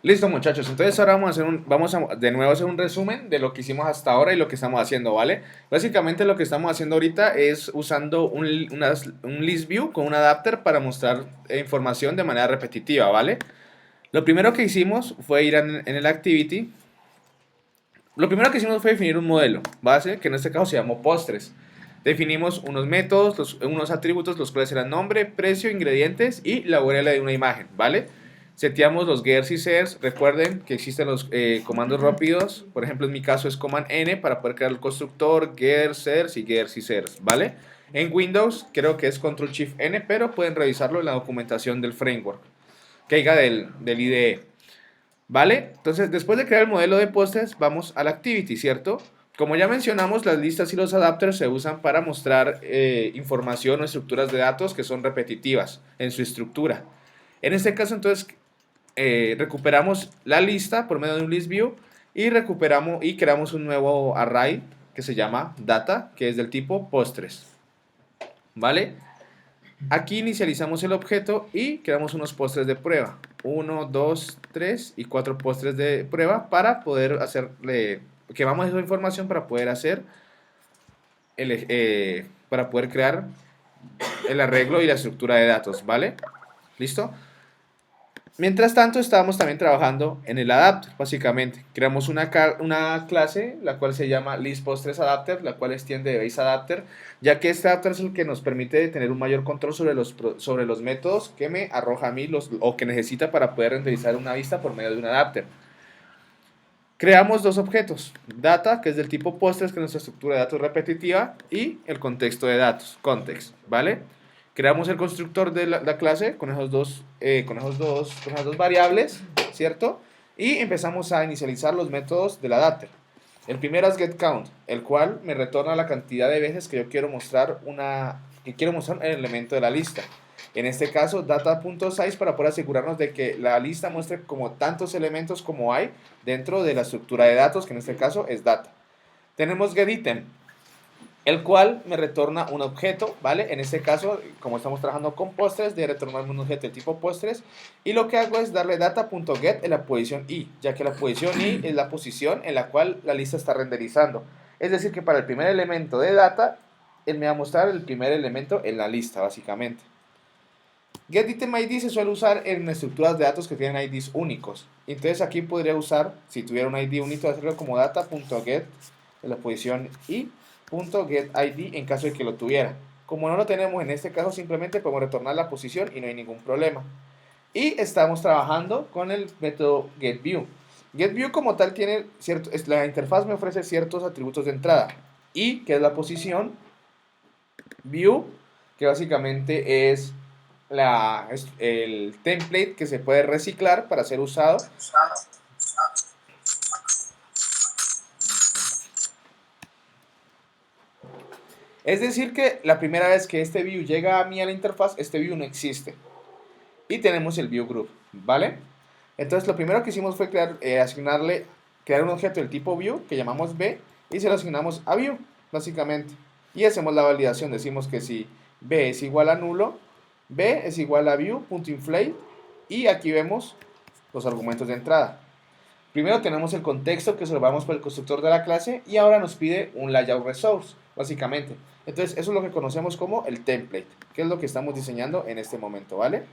Listo, muchachos. Entonces ahora de nuevo a hacer un resumen de lo que hicimos hasta ahora y lo que estamos haciendo, ¿vale? Básicamente lo que estamos haciendo ahorita es usando un list view con un adapter para mostrar información de manera repetitiva, ¿vale? Lo primero que hicimos fue ir en el activity. Lo primero que hicimos fue definir un modelo base, que en este caso se llamó postres. Definimos unos métodos, unos atributos, los cuales eran nombre, precio, ingredientes y la URL de una imagen, ¿vale? Seteamos los gets y sers. Recuerden que existen los comandos rápidos. Por ejemplo, en mi caso es command n para poder crear el constructor, get, sers y gets y sers, ¿vale? En Windows creo que es control shift n, pero pueden revisarlo en la documentación del framework, que haya del IDE. ¿Vale? Entonces, después de crear el modelo de postres, vamos al activity, ¿cierto? Como ya mencionamos, las listas y los adapters se usan para mostrar información o estructuras de datos que son repetitivas en su estructura. En este caso, entonces, recuperamos la lista por medio de un list view y recuperamos y creamos un nuevo array que se llama data, que es del tipo postres. ¿Vale? Aquí inicializamos el objeto y creamos unos postres de prueba. 1, 2, 3 y 4 postres de prueba para poder hacerle, quemamos esa información para poder hacer, para poder crear el arreglo y la estructura de datos, ¿vale? ¿Listo? Mientras tanto, estábamos también trabajando en el adapter, básicamente. Creamos una clase, la cual se llama listPostresAdapter, la cual extiende de baseAdapter, ya que este adapter es el que nos permite tener un mayor control sobre los métodos que me arroja a mí o que necesita para poder renderizar una vista por medio de un adapter. Creamos dos objetos, data, que es del tipo postres, que es nuestra estructura de datos repetitiva, y el contexto de datos, context, ¿vale? Creamos el constructor de la clase con con esas dos variables, ¿cierto? Y empezamos a inicializar los métodos del adapter. El primero es getCount, el cual me retorna la cantidad de veces que yo quiero mostrar un elemento de la lista. En este caso, data.size para poder asegurarnos de que la lista muestre como tantos elementos como hay dentro de la estructura de datos, que en este caso es data. Tenemos getItem, el cual me retorna un objeto, ¿vale? En este caso, como estamos trabajando con postres, de retornarme un objeto de tipo postres, y lo que hago es darle data.get en la posición i, ya que la posición i es la posición en la cual la lista está renderizando. Es decir, que para el primer elemento de data, él me va a mostrar el primer elemento en la lista, básicamente. GetItemID se suele usar en estructuras de datos que tienen IDs únicos. Entonces aquí podría usar, si tuviera un ID único, hacerlo como data.get en la posición i.getID en caso de que lo tuviera. Como no lo tenemos en este caso, simplemente podemos retornar la posición y no hay ningún problema. Y estamos trabajando con el método getView. GetView como tal tiene la interfaz me ofrece ciertos atributos de entrada. Y que es la posición, view, que básicamente es el template que se puede reciclar para ser usado. Es decir que la primera vez que este view llega a mí a la interfaz, este view no existe. Y tenemos el view group, ¿vale? Entonces lo primero que hicimos fue crear un objeto del tipo view que llamamos b y se lo asignamos a view, básicamente. Y hacemos la validación, decimos que si b es igual a nulo, b es igual a view.inflate y aquí vemos los argumentos de entrada. Primero tenemos el contexto que se lo vamos por el constructor de la clase y ahora nos pide un layout resource, básicamente. Entonces eso es lo que conocemos como el template, que es lo que estamos diseñando en este momento, ¿vale?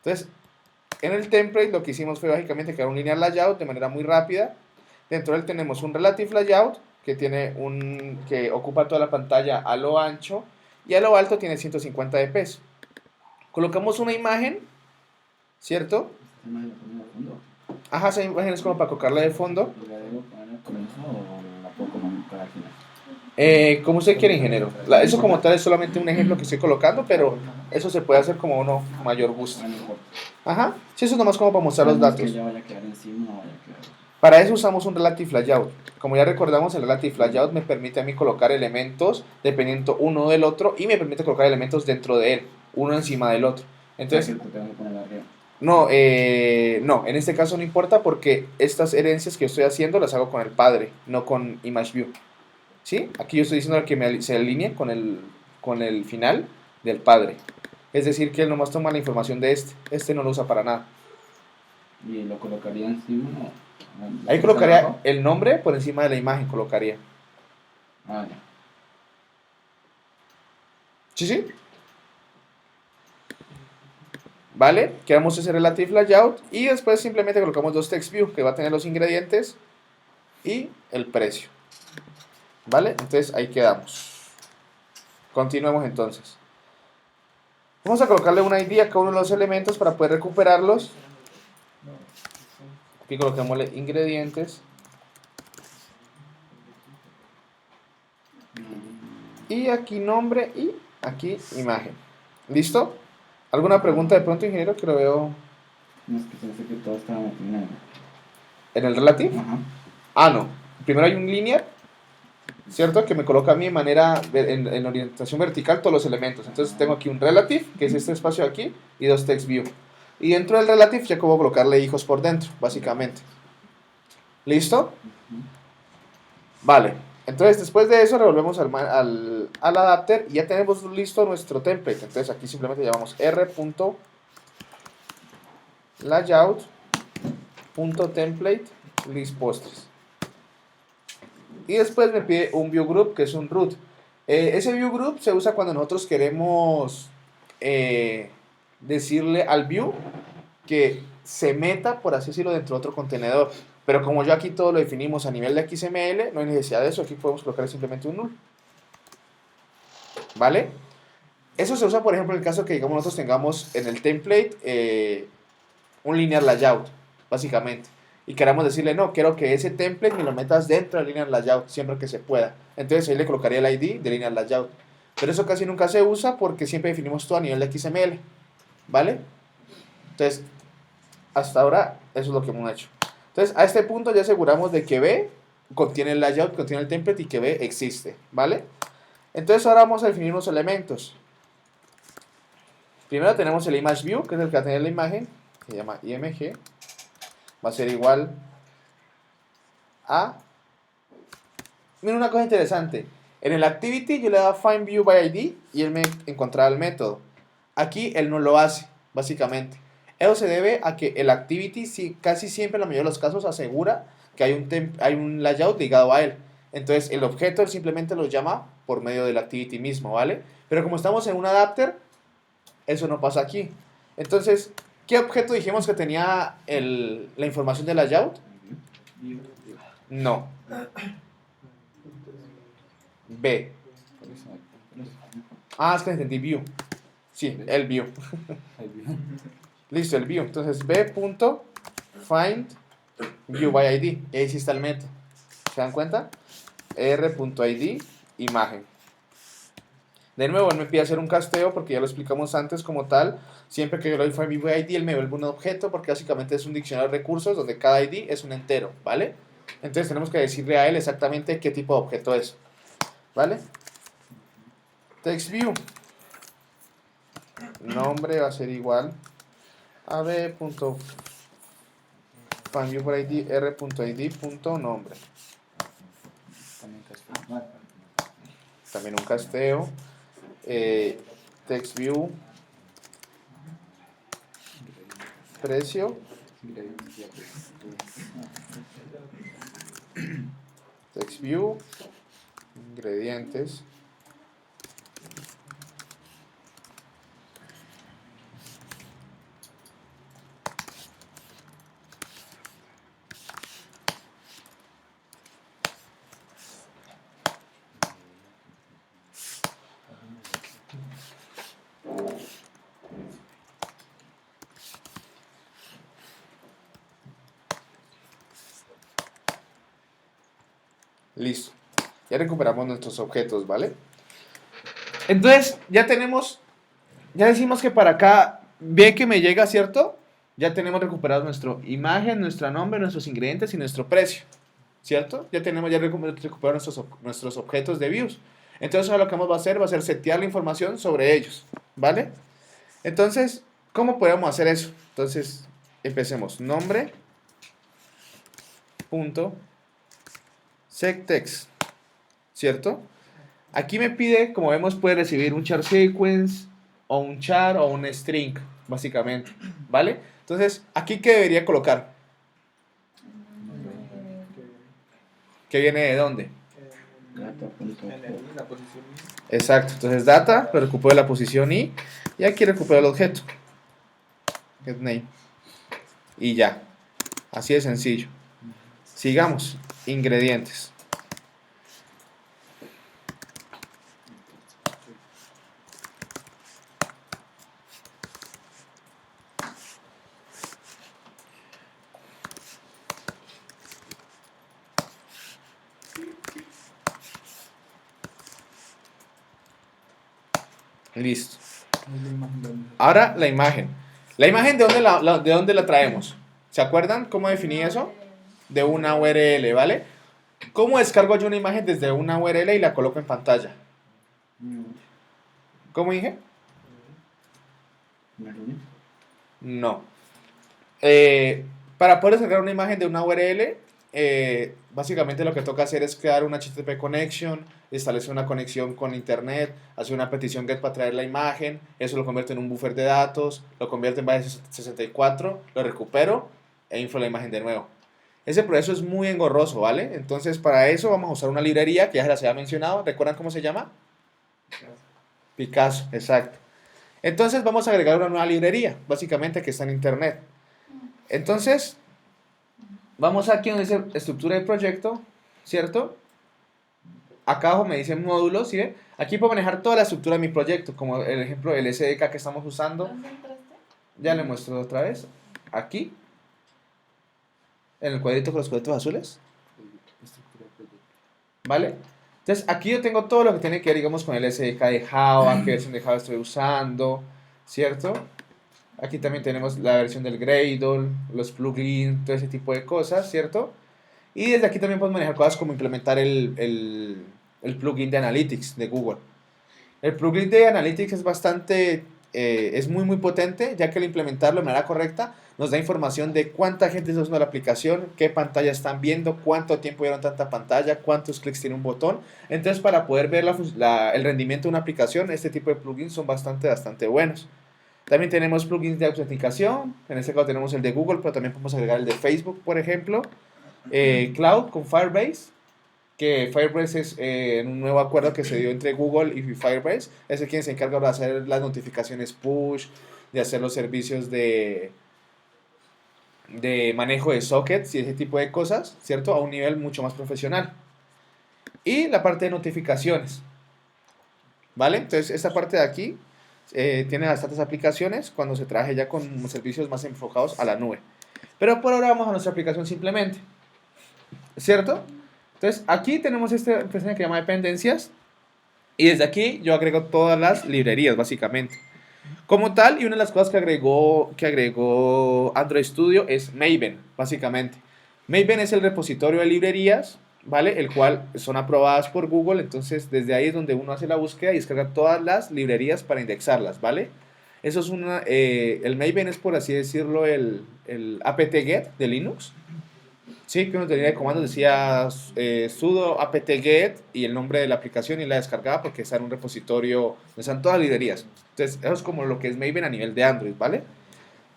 Entonces, en el template lo que hicimos fue básicamente crear un linear layout de manera muy rápida. Dentro de él tenemos un relative layout que ocupa toda la pantalla a lo ancho y a lo alto tiene 150 dp. Colocamos una imagen, ¿cierto? Ajá, esa imagen es como para colocarla de fondo. ¿La debo poner al comienzo o la puedo comunicar al final? Como usted quiere, ingeniero. Eso como tal es solamente un ejemplo que estoy colocando, pero eso se puede hacer como uno mayor gusto. Ajá, sí, eso es nomás como para mostrar los No es que datos. ya vaya a quedar encima o vaya a quedar. Para eso usamos un relative layout. Como ya recordamos, el relative layout me permite a mí colocar elementos dependiendo uno del otro y me permite colocar elementos dentro de él, uno encima del otro. Entonces, Tengo que poner arriba. no, en este caso no importa porque estas herencias que yo estoy haciendo las hago con el padre, no con ImageView. ¿Sí? Aquí yo estoy diciendo que se alinee con el final del padre. Es decir, que él nomás toma la información de este no lo usa para nada. Y lo colocaría encima. Ahí colocaría el nombre por encima de la imagen, colocaría. Ah, ya. ¿Sí, sí? ¿Vale? Creamos ese relative layout y después simplemente colocamos dos text view que va a tener los ingredientes y el precio. ¿Vale? Entonces ahí quedamos. Continuemos entonces. Vamos a colocarle una ID a cada uno de los elementos para poder recuperarlos. Aquí coloquémosle ingredientes. Y aquí nombre y aquí imagen. ¿Listo? ¿Alguna pregunta de pronto, ingeniero? Que lo veo No es que pensé que todo estaba metido en el relative. Ajá. Ah, no. Primero hay un linear, ¿cierto? Que me coloca a mí de manera, en orientación vertical todos los elementos. Entonces tengo aquí un relative, que es este espacio aquí, y dos text view. Y dentro del relative ya puedo colocarle hijos por dentro, básicamente. ¿Listo? Vale. Entonces después de eso revolvemos al adapter y ya tenemos listo nuestro template. Entonces aquí simplemente llamamos r.layout.template list postres. Y después me pide un view group, que es un root. Ese view group se usa cuando nosotros queremos decirle al view que se meta, por así decirlo, dentro de otro contenedor. Pero como ya aquí todo lo definimos a nivel de XML, no hay necesidad de eso. Aquí podemos colocar simplemente un null. ¿Vale? Eso se usa, por ejemplo, en el caso que digamos nosotros tengamos en el template un linear layout, básicamente. Y queramos decirle, no, quiero que ese template me lo metas dentro del linear layout, siempre que se pueda. Entonces ahí le colocaría el ID de linear layout. Pero eso casi nunca se usa porque siempre definimos todo a nivel de XML. ¿Vale? Entonces, hasta ahora, eso es lo que hemos hecho. Entonces, a este punto ya aseguramos de que B contiene el layout, contiene el template y que B existe. ¿Vale? Entonces, ahora vamos a definir unos elementos. Primero tenemos el image view, que es el que va a tener la imagen, se llama img. Va a ser igual a... Mira una cosa interesante. En el activity yo le daba find view by ID y él me encontraba el método. Aquí él no lo hace, básicamente. Eso se debe a que el activity casi siempre en la mayoría de los casos asegura que hay un layout ligado a él. Entonces el objeto él simplemente lo llama por medio del activity mismo, ¿vale? Pero como estamos en un adapter, eso no pasa aquí. Entonces, ¿qué objeto dijimos que tenía la información del layout? No. B. Ah, es que entendí view. Sí, el view. Listo, el view. Entonces, b.find view by ID. Y ahí sí está el método. ¿Se dan cuenta? r.id imagen. De nuevo, él me pide hacer un casteo porque ya lo explicamos antes como tal. Siempre que yo le doy find view by ID, él me vuelve un objeto porque básicamente es un diccionario de recursos donde cada ID es un entero, ¿vale? Entonces tenemos que decirle a él exactamente qué tipo de objeto es, ¿vale? Text view. Nombre va a ser igual a b.find_id r.id.nombre. También un casteo. Text view. Precio. Text view. Ingredientes. Listo. Ya recuperamos nuestros objetos, ¿vale? Entonces, ya decimos que para acá, ve que me llega, ¿cierto? Ya tenemos recuperado nuestra imagen, nuestro nombre, nuestros ingredientes y nuestro precio, ¿cierto? Ya tenemos recuperado nuestros objetos de views. Entonces, ahora lo que vamos a hacer va a ser setear la información sobre ellos, ¿vale? Entonces, ¿cómo podemos hacer eso? Entonces, empecemos. Nombre punto sectext, ¿cierto? Aquí me pide, como vemos, puede recibir un char sequence o un char o un string, básicamente, ¿vale? Entonces, ¿aquí qué debería colocar? ¿Qué viene de dónde? La posición. Exacto, entonces data, lo recupero la posición y aquí recupero el objeto. GetName. Y ya, así de sencillo. Sigamos, ingredientes. Listo. Ahora la imagen. ¿La imagen de dónde de dónde la traemos? ¿Se acuerdan cómo definí eso? De una URL, ¿vale? ¿Cómo descargo yo una imagen desde una URL y la coloco en pantalla? ¿Cómo dije? No. Para poder descargar una imagen de una URL, básicamente lo que toca hacer es crear un HTTP connection, establecer una conexión con internet, hacer una petición GET para traer la imagen, eso lo convierte en un buffer de datos, lo convierte en base 64, lo recupero e inflo la imagen de nuevo. Ese proceso es muy engorroso, ¿vale? Entonces para eso vamos a usar una librería que ya se las había mencionado. ¿Recuerdan cómo se llama? Picasso, exacto. Entonces vamos a agregar una nueva librería, básicamente que está en internet. Entonces, vamos aquí donde dice estructura de proyecto, ¿cierto? Acá abajo me dice módulos, ¿sí ve? Aquí puedo manejar toda la estructura de mi proyecto, como el ejemplo del SDK que estamos usando. Ya le muestro otra vez. Aquí, en el cuadrito con los cuadritos azules, ¿vale? Entonces, aquí yo tengo todo lo que tiene que ver, digamos, con el SDK de Java, qué versión de Java estoy usando, ¿cierto? Aquí también tenemos la versión del Gradle, los plugins, todo ese tipo de cosas, ¿cierto? Y desde aquí también podemos manejar cosas como implementar el plugin de Analytics de Google. El plugin de Analytics es bastante, es muy potente, ya que al implementarlo de manera correcta nos da información de cuánta gente está usando la aplicación, qué pantalla están viendo, cuánto tiempo vieron tanta pantalla, cuántos clics tiene un botón. Entonces, para poder ver el rendimiento de una aplicación, este tipo de plugins son bastante buenos. También tenemos plugins de autenticación, en este caso tenemos el de Google, pero también podemos agregar el de Facebook, por ejemplo. Cloud con Firebase, que Firebase es un nuevo acuerdo que se dio entre Google y Firebase, es quien se encarga de hacer las notificaciones push, de hacer los servicios de manejo de sockets y ese tipo de cosas, ¿cierto? A un nivel mucho más profesional. Y la parte de notificaciones, ¿vale? Entonces, esta parte de aquí tiene bastantes aplicaciones cuando se trabaje ya con servicios más enfocados a la nube. Pero por ahora vamos a nuestra aplicación simplemente, ¿cierto? Entonces, aquí tenemos esta pestaña que se llama dependencias y desde aquí yo agrego todas las librerías, básicamente. Como tal, y una de las cosas que agregó Android Studio es Maven, básicamente. Maven es el repositorio de librerías, ¿vale? El cual son aprobadas por Google, entonces desde ahí es donde uno hace la búsqueda y descarga todas las librerías para indexarlas, ¿vale? Eso es el Maven es, por así decirlo, el apt-get de Linux. Sí, que uno tenía de comandos decía sudo apt-get y el nombre de la aplicación y la descargaba porque está en un repositorio donde están todas las librerías. Entonces, eso es como lo que es Maven a nivel de Android, ¿vale?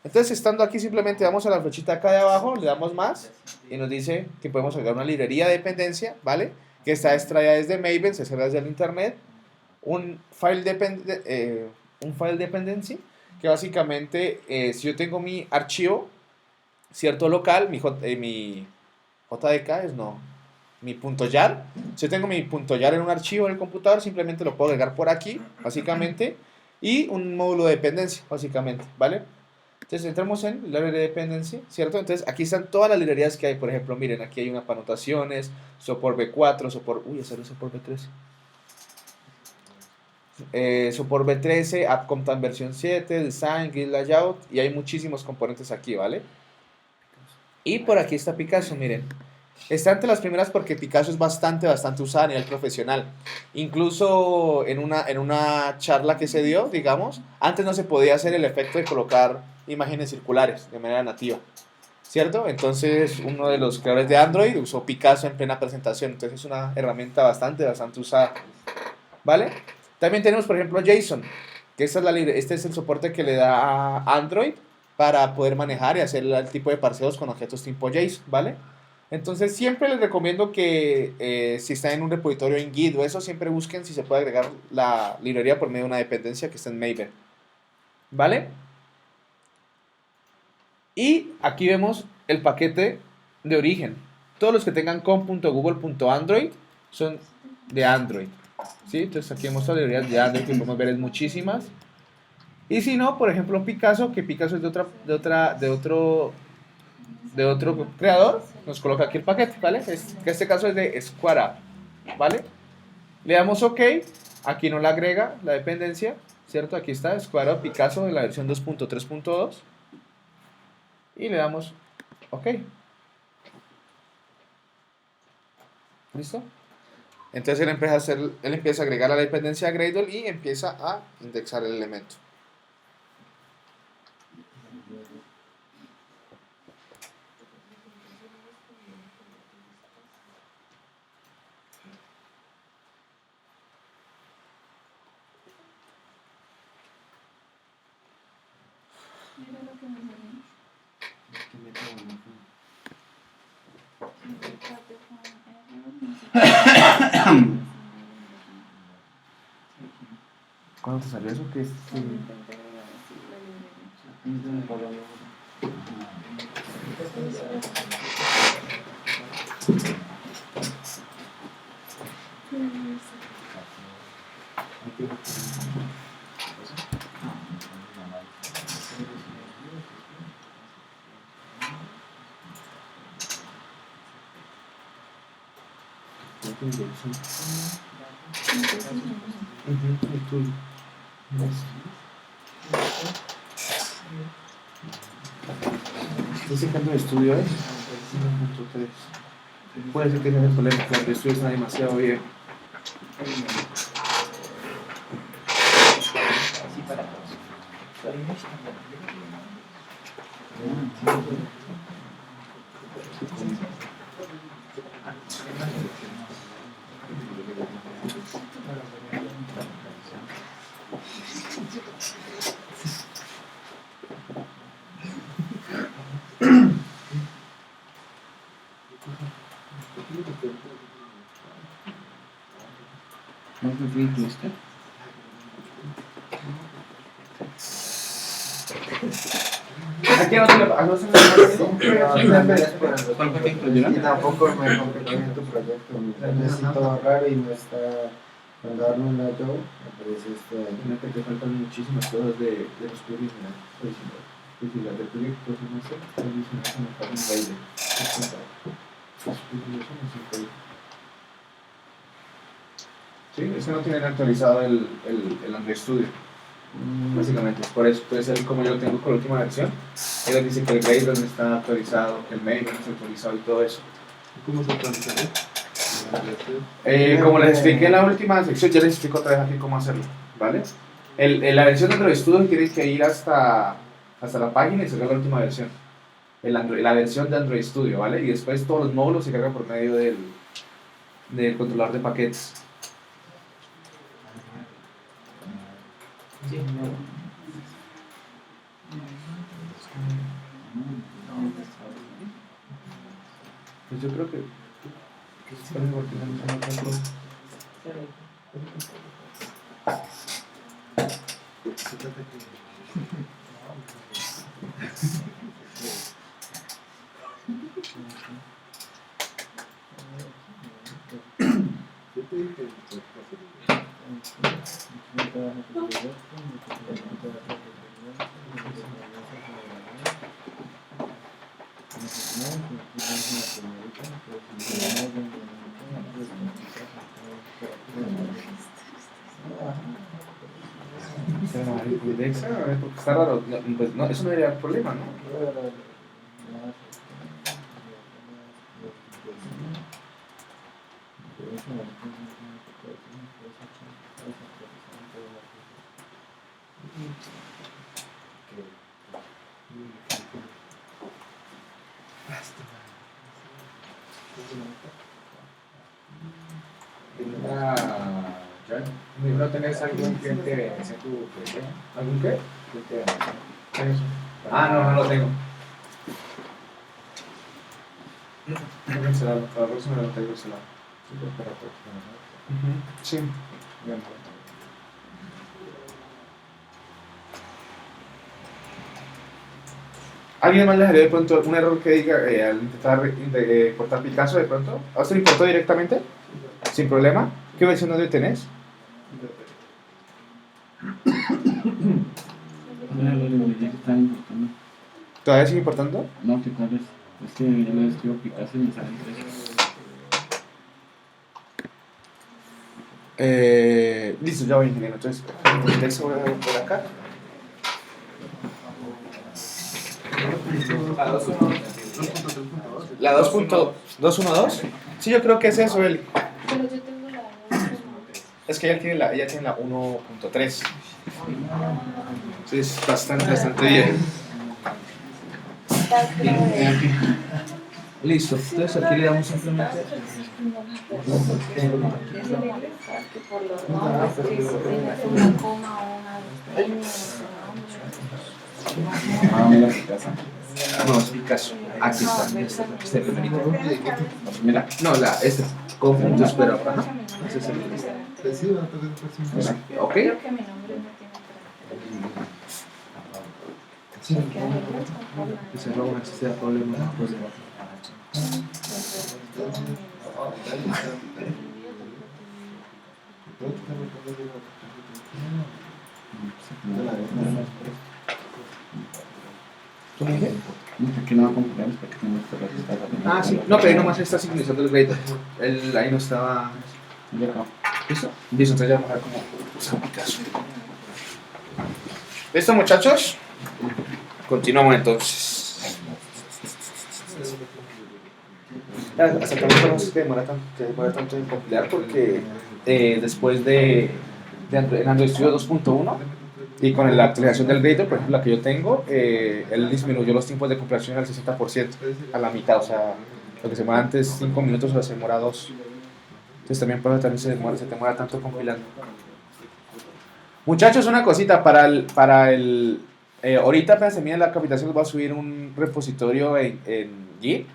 Entonces, estando aquí, simplemente damos a la flechita acá de abajo, le damos más y nos dice que podemos agregar una librería de dependencia, ¿vale? Que está extraída desde Maven, se extrae desde el internet, un file dependency, que básicamente, si yo tengo mi archivo, cierto local, mi JDK es no, mi punto .jar. Si yo tengo mi punto .jar en un archivo en el computador, simplemente lo puedo agregar por aquí, básicamente, y un módulo de dependencia, básicamente, ¿vale? Entonces entramos en library dependency, ¿cierto? Entonces aquí están todas las librerías que hay, por ejemplo, miren, aquí hay una para anotaciones, support V4, support, ese no es support V13. Support V13, App Content versión 7, Design, Grid Layout, y hay muchísimos componentes aquí, ¿vale? Y por aquí está Picasso, miren. Está entre las primeras porque Picasso es bastante usada a nivel profesional. Incluso en una charla que se dio, digamos, antes no se podía hacer el efecto de colocar imágenes circulares de manera nativa, ¿cierto? Entonces uno de los creadores de Android usó Picasso en plena presentación. Entonces es una herramienta bastante usada, ¿vale? También tenemos, por ejemplo, JSON, que este es el soporte que le da a Android para poder manejar y hacer el tipo de parseos con objetos tipo JSON, ¿vale? Entonces siempre les recomiendo que si están en un repositorio en Git o eso, siempre busquen si se puede agregar la librería por medio de una dependencia que está en Maven, ¿vale? Y aquí vemos el paquete de origen. Todos los que tengan com.google.android son de Android, ¿sí? Entonces aquí vemos todas las librerías de Android que podemos ver es muchísimas. Y si no, por ejemplo, Picasso, que Picasso es de otro creador, nos coloca aquí el paquete, ¿vale? Que en este caso es de Square App, ¿vale? Le damos OK, aquí nos la agrega la dependencia, ¿cierto? Aquí está Square App Picasso de la versión 2.3.2 y le damos OK. ¿Listo? Entonces él empieza a agregar la dependencia a Gradle y empieza a indexar el elemento. Mira lo que me salió. ¿Cuándo te salió eso? ¿Qué es? ¿Este cambio de estudio es? 1.3. Puede ser que sea el problema, que los de estudio están demasiado bien. ¿No es free cluster? Aquí no se le No, ¿Cuál te incluyó? y tampoco me completó en tu proyecto. Necesito ahorrar y no está mandarme una yo. Aparece esto de aquí. Fíjate que faltan muchísimas cosas de los plugins originales. Es decir, las del proyecto no sé, adicionales en el patrón baile. Sí, es que no tienen actualizado el Android Studio. Básicamente es por eso. Puede ser como yo lo tengo con la última versión. Ellos dicen que el Gradle no está actualizado, que el Maven no está actualizado y todo eso. ¿Cómo se actualiza? Como les expliqué en la última sección, ya les explico otra vez aquí cómo hacerlo, ¿vale? La versión de Android Studio tienen que ir hasta la página y sacar la última versión. La versión de Android Studio, ¿vale? Y después todos los módulos se cargan por medio del controlador de paquetes. Pues yo creo que está raro, pues no, eso no debería haber problema, ¿no? ¿No tenés algún cliente en tu proyecto? ¿Algún qué? Cliente de Ah, no, no lo tengo. Cancelar, para la próxima lo tengo cancelado. Sí. ¿Alguien más le salió de pronto un error que diga al intentar importar Picasso de pronto? ¿A usted le importó directamente? ¿Sin problema? ¿Qué versión de tenés? Mira, los librerías que están importando. ¿Todavía sigue importando? No, ¿qué tal es? Es que yo le escribo Picasso y me salen tres. Listo, ya voy, ingeniero. Entonces, el texto voy a ver por acá. La 2.212. Sí, yo creo que es eso, Eli. Pero yo tengo la 1. Es que ella tiene la 1.3. Sí, es bastante bien. Listo, entonces aquí le damos simplemente. Que por los nombres que tienes una coma o una línea en su nombre. Ah, mira Picasso. No, es Picasso. Aquí está. Este primerito. Mira. No, este. Conjuntos, pero acá, ¿no? Ese es el. Mira. Ok. Creo que mi nombre no tiene Sí. porque hay otra Que se roban, existe el problema. ¿Tú me dices? Aquí no va a cumpleaños porque tengo que registrar. Ah, sí. No, pero ahí nomás está sincronizando el grade. Ahí no estaba. Ya acá. ¿Listo? Listo, entonces ya vamos a ver cómo usa Picasso. ¿Listo, muchachos? Continuamos entonces. Hasta también no sé que demora tanto en compilar porque después de en Android Studio 2.1 y con la actualización del Grader, por ejemplo, la que yo tengo, él disminuyó los tiempos de compilación al 60%, a la mitad, o sea, lo que se demora antes 5 minutos ahora se demora 2. Entonces también por eso también se demora tanto compilando. Muchachos, una cosita para el ahorita apenas termine la capacitación les voy a subir un repositorio en Git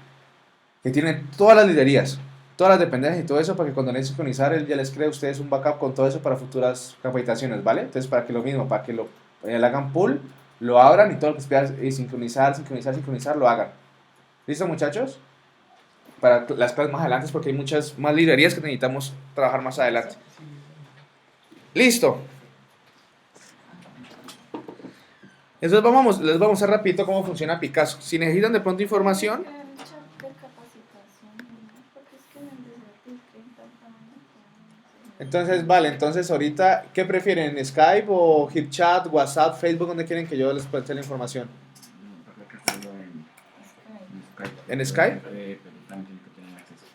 que tiene todas las librerías, todas las dependencias y todo eso para que cuando necesiten sincronizar él ya les cree a ustedes un backup con todo eso para futuras capacitaciones, ¿vale? Entonces para que lo mismo, para que lo le hagan pull, lo abran y todo lo que se pida sincronizar, lo hagan. ¿Listo, muchachos? Para las clases más adelante porque hay muchas más librerías que necesitamos trabajar más adelante. Listo. Entonces les vamos a mostrar rapidito cómo funciona Picasso. Si necesitan de pronto información, entonces vale, entonces ahorita, ¿qué prefieren? ¿Skype o HipChat, WhatsApp, Facebook? ¿Dónde quieren que yo les cuente la información? ¿En Skype? Pero también tiene que tener acceso.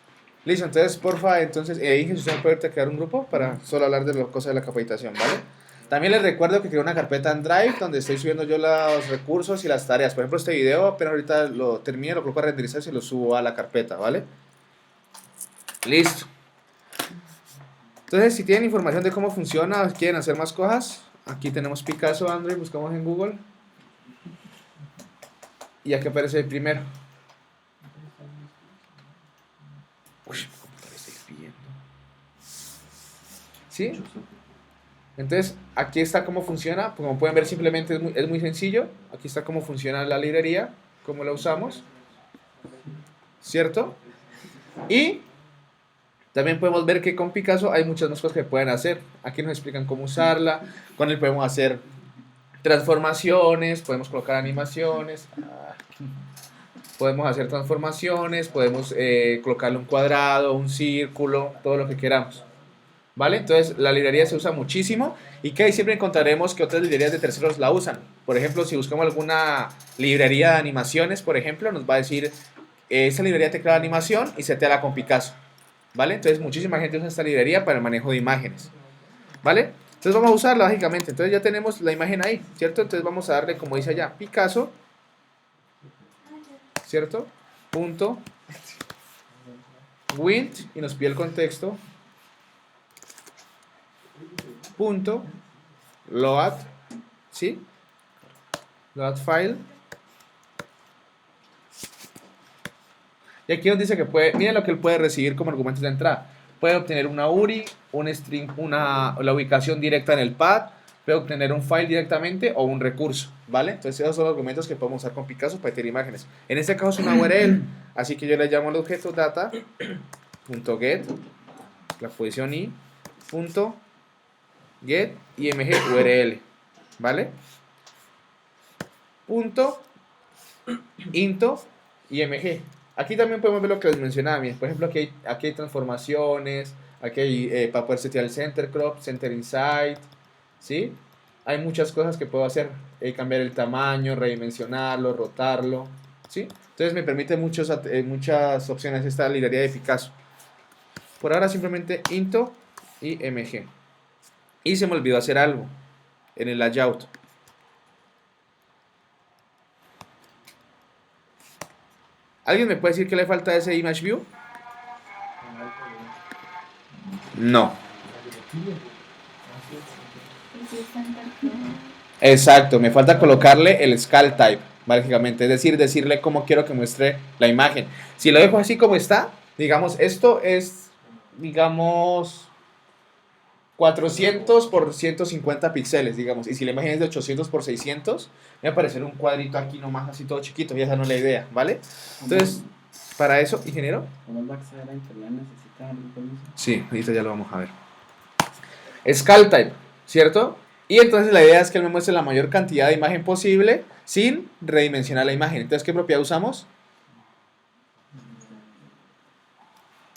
Listo, entonces porfa, entonces Inge, usted puede crear un grupo para solo hablar de las cosas de la capacitación, ¿vale? También les recuerdo que creo una carpeta en Drive donde estoy subiendo yo los recursos y las tareas. Por ejemplo, este video, apenas ahorita lo termine, lo coloco a renderizar y lo subo a la carpeta, ¿vale? Listo. Entonces, si tienen información de cómo funciona, quieren hacer más cosas, aquí tenemos Picasso Android, buscamos en Google. Y aquí aparece el primero. Uy, mi computadora está hirviendo. ¿Sí? Entonces, aquí está cómo funciona. Como pueden ver, simplemente es muy sencillo. Aquí está cómo funciona la librería, cómo la usamos. ¿Cierto? Y también podemos ver que con Picasso hay muchas más cosas que pueden hacer. Aquí nos explican cómo usarla. Con él podemos hacer transformaciones, podemos colocar animaciones. Podemos hacer transformaciones, podemos colocarle un cuadrado, un círculo, todo lo que queramos. ¿Vale? Entonces la librería se usa muchísimo y que ahí siempre encontraremos que otras librerías de terceros la usan. Por ejemplo, si buscamos alguna librería de animaciones, por ejemplo, nos va a decir esa librería te crea animación y setéala con Picasso. ¿Vale? Entonces muchísima gente usa esta librería para el manejo de imágenes. ¿Vale? Entonces vamos a usarla lógicamente. Entonces ya tenemos la imagen ahí, ¿cierto? Entonces vamos a darle, como dice allá, Picasso, ¿cierto? Punto Wint y nos pide el contexto. Punto load, ¿sí? Load file Y aquí donde dice que puede, miren lo que él puede recibir como argumentos de entrada. Puede obtener una URI, un string, la ubicación directa en el pad, puede obtener un file directamente o un recurso, ¿vale? Entonces esos son los argumentos que podemos usar con Picasso para tener imágenes. En este caso es una URL, así que yo le llamo al objeto data.get, la posición i, punto get img url, ¿vale? Punto into img. Aquí también podemos ver lo que les mencionaba. Por ejemplo, aquí hay transformaciones, aquí hay para poder setear el center crop, center insight, ¿sí? Hay muchas cosas que puedo hacer, cambiar el tamaño, redimensionarlo, rotarlo, ¿sí? Entonces me permite muchas opciones esta librería de Picasso. Por ahora simplemente into img. Y se me olvidó hacer algo en el layout. ¿Alguien me puede decir qué le falta a ese image view? No. Exacto, me falta colocarle el scale type, básicamente, es decir, decirle cómo quiero que muestre la imagen. Si lo dejo así como está, digamos, esto es, digamos, 400 por 150 píxeles, digamos, y si la imagen es de 800 por 600, me va a aparecer un cuadrito aquí nomás, así todo chiquito, y esa no es la idea, ¿vale? Entonces, para eso, ingeniero. ¿Cómo va a acceder a internet? ¿Necesita algún permiso? Sí, ahorita ya lo vamos a ver. Scale type, ¿cierto? Y entonces la idea es que él me muestre la mayor cantidad de imagen posible sin redimensionar la imagen. Entonces, ¿qué propiedad usamos?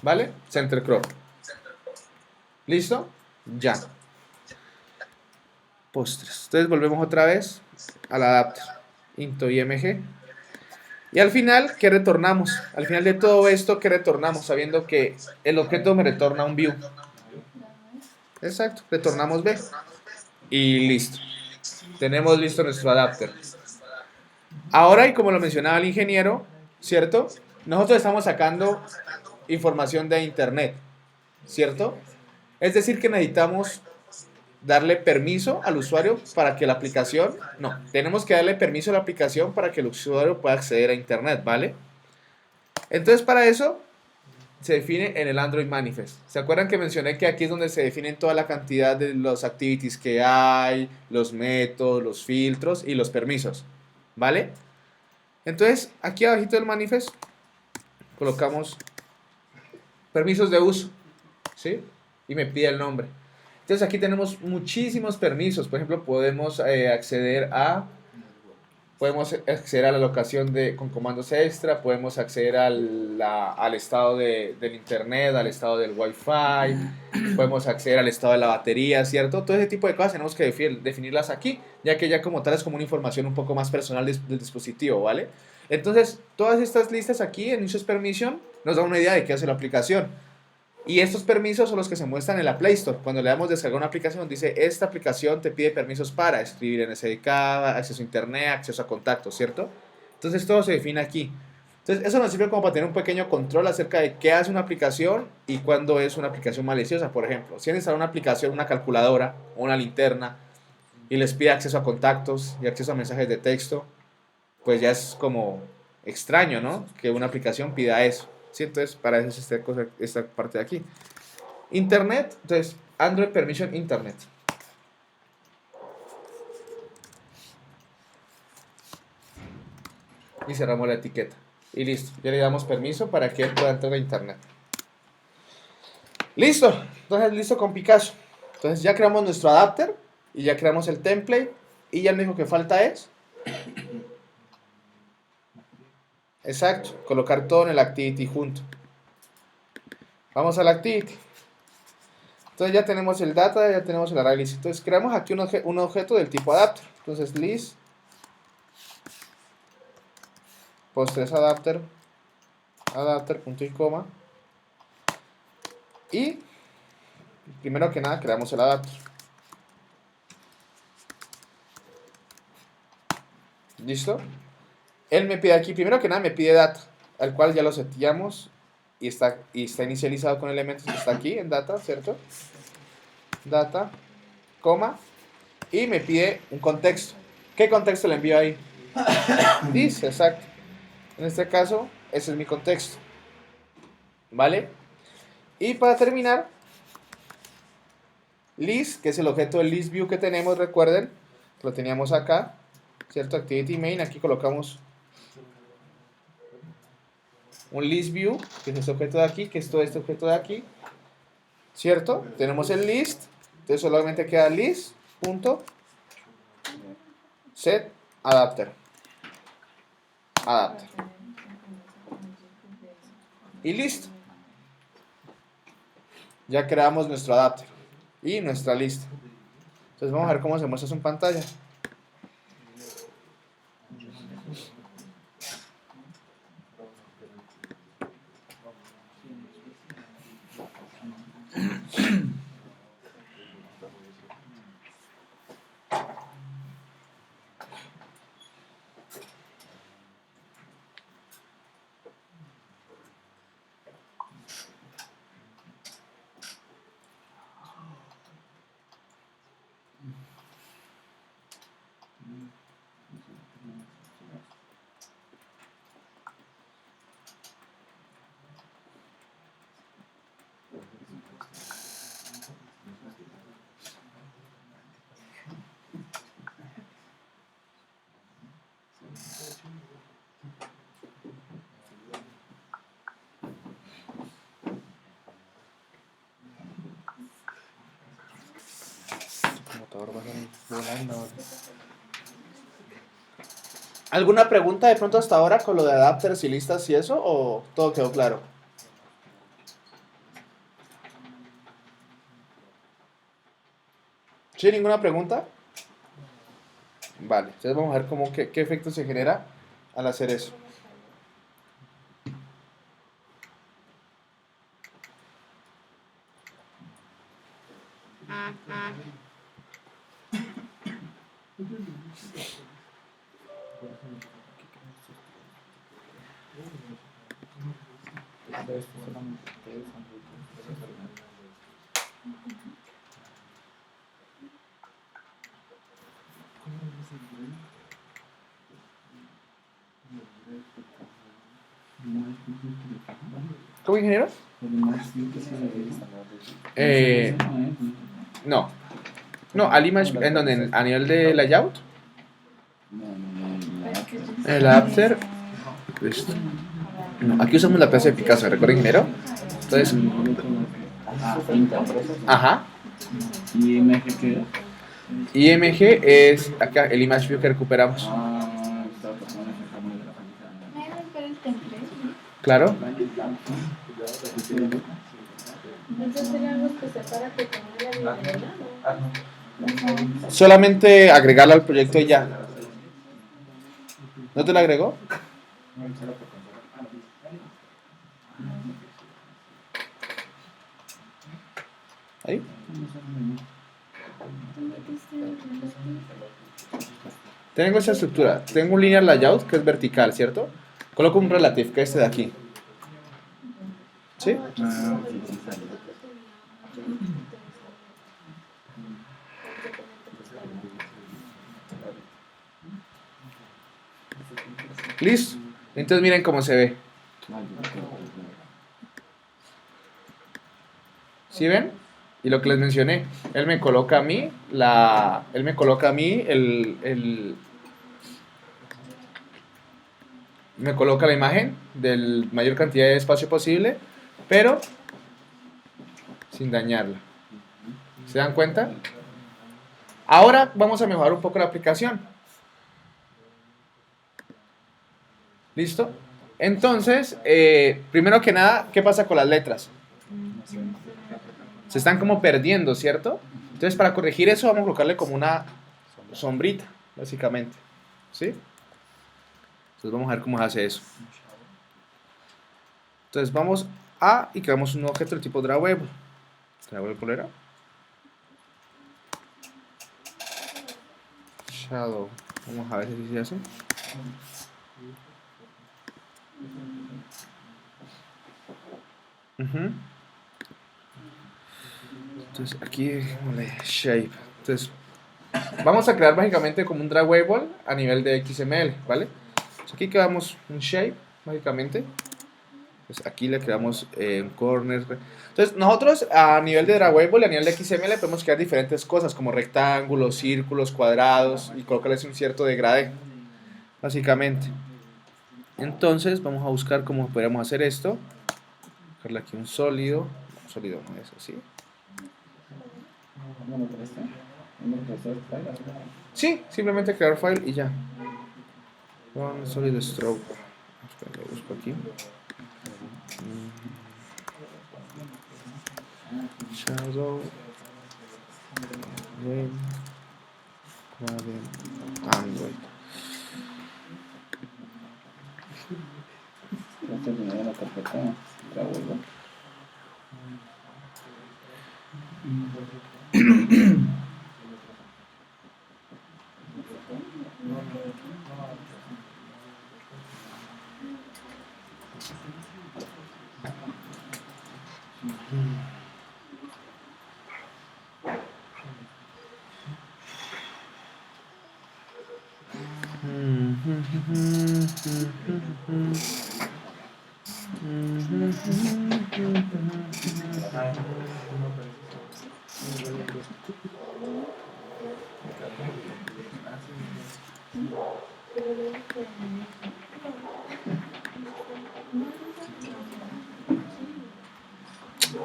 ¿Vale? Center crop. ¿Listo? Ya. Postres. Entonces volvemos otra vez al adapter. Into img. Y al final, ¿qué retornamos? Al final de todo esto, ¿qué retornamos? Sabiendo que el objeto me retorna un view. Exacto, retornamos B. Y listo. Tenemos listo nuestro adapter. Ahora, y como lo mencionaba el ingeniero, ¿cierto? Nosotros estamos sacando información de internet, ¿cierto? Es decir, que necesitamos darle permiso al usuario para que la aplicación... No, tenemos que darle permiso a la aplicación para que el usuario pueda acceder a internet, ¿vale? Entonces, para eso se define en el Android Manifest. ¿Se acuerdan que mencioné que aquí es donde se definen toda la cantidad de los activities que hay, los métodos, los filtros y los permisos? ¿Vale? Entonces, aquí abajito del manifest colocamos permisos de uso, ¿sí? Y me pide el nombre. Entonces aquí tenemos muchísimos permisos. Por ejemplo, podemos acceder a la locación con comandos extra, podemos acceder al estado del internet, al estado del wifi, podemos acceder al estado de la batería, ¿cierto? Todo ese tipo de cosas tenemos que definirlas aquí, ya que ya como tal es como una información un poco más personal del dispositivo, ¿vale? Entonces, todas estas listas aquí en Users Permission nos dan una idea de qué hace la aplicación. Y estos permisos son los que se muestran en la Play Store. Cuando le damos descargar una aplicación, dice, esta aplicación te pide permisos para escribir en SDK, acceso a internet, acceso a contactos, ¿cierto? Entonces todo se define aquí. Entonces eso nos sirve como para tener un pequeño control acerca de qué hace una aplicación y cuándo es una aplicación maliciosa. Por ejemplo, si han instalado una aplicación, una calculadora o una linterna y les pide acceso a contactos y acceso a mensajes de texto, pues ya es como extraño, ¿no? Que una aplicación pida eso. ¿Sí? Entonces, para eso es esta parte de aquí. Internet, entonces, Android Permission Internet. Y cerramos la etiqueta. Y listo, ya le damos permiso para que él pueda entrar a Internet. Listo, entonces listo con Picasso. Entonces ya creamos nuestro adapter y ya creamos el template y ya lo único que falta es... Exacto, colocar todo en el activity junto. Vamos al activity. Entonces ya tenemos el data, ya tenemos el array list. Entonces creamos aquí un objeto del tipo adapter. Entonces list postres adapter punto y coma. Y primero que nada creamos el adapter. ¿Listo? Él me pide aquí, primero que nada me pide data, al cual ya lo seteamos y está inicializado con elementos que está aquí en data, ¿cierto? Data, coma, y me pide un contexto. ¿Qué contexto le envío ahí? Dice, exacto. En este caso, ese es mi contexto. ¿vale? Y para terminar, list, que es el objeto del list view que tenemos, recuerden, lo teníamos acá, ¿cierto? Activity main, aquí colocamos un list view, que es este objeto de aquí, que es todo este objeto de aquí, ¿cierto? Tenemos el list, entonces solamente queda list.set adapter. Y listo. Ya creamos nuestro adapter y nuestra lista. Entonces vamos a ver cómo se muestra eso en pantalla. ¿Alguna pregunta de pronto hasta ahora con lo de adapters y listas y eso? ¿O todo quedó claro? ¿Sí? ¿Ninguna pregunta? Vale, entonces vamos a ver cómo, qué efecto se genera al hacer eso. ¿Cómo, ingeniero? No. No, al image, ¿en donde? ¿A nivel de layout? El adapter. Listo. No, aquí usamos la clase de Picasso, ¿recuerda, ingeniero? Entonces, ajá. ¿Y IMG qué es? IMG es acá el image view que recuperamos. Estaba pasando en el camino de la Claro. Entonces sería algo especial para que tenga la librería, ¿no? Solamente agregarlo al proyecto y ya. ¿No te lo agregó? ¿Ahí? Tengo esa estructura. Tengo un linear layout que es vertical, ¿cierto? Coloco un relative, que es este de aquí. ¿Sí? Listo. Entonces miren cómo se ve. ¿Sí ven? Y lo que les mencioné, él me coloca a mí me coloca la imagen de mayor cantidad de espacio posible, pero sin dañarla. ¿Se dan cuenta? Ahora vamos a mejorar un poco la aplicación. ¿Listo? Entonces, primero que nada, ¿qué pasa con las letras? Se están como perdiendo, ¿cierto? Entonces, para corregir eso, vamos a colocarle como una sombrita, básicamente. ¿Sí? Entonces, vamos a ver cómo se hace eso. Entonces, vamos y creamos un objeto del tipo drawable. Drawable era shadow. Vamos a ver si se hace. Entonces aquí shape. Entonces vamos a crear básicamente como un drawable a nivel de XML, ¿vale? Entonces, aquí creamos un shape básicamente Pues aquí le creamos en corner. Entonces, nosotros a nivel de Drawable y a nivel de XML podemos crear diferentes cosas como rectángulos, círculos, cuadrados y colocarles un cierto degradé, básicamente. Entonces, vamos a buscar cómo podríamos hacer esto. Dejarle aquí un sólido. Sólido no es así. ¿No lo creaste? ¿No lo creaste el file? Sí, simplemente crear file y ya. Con solid stroke. Espera, lo busco aquí. Shadow. Red. Android. Ya terminé la carpeta. La vuelvo.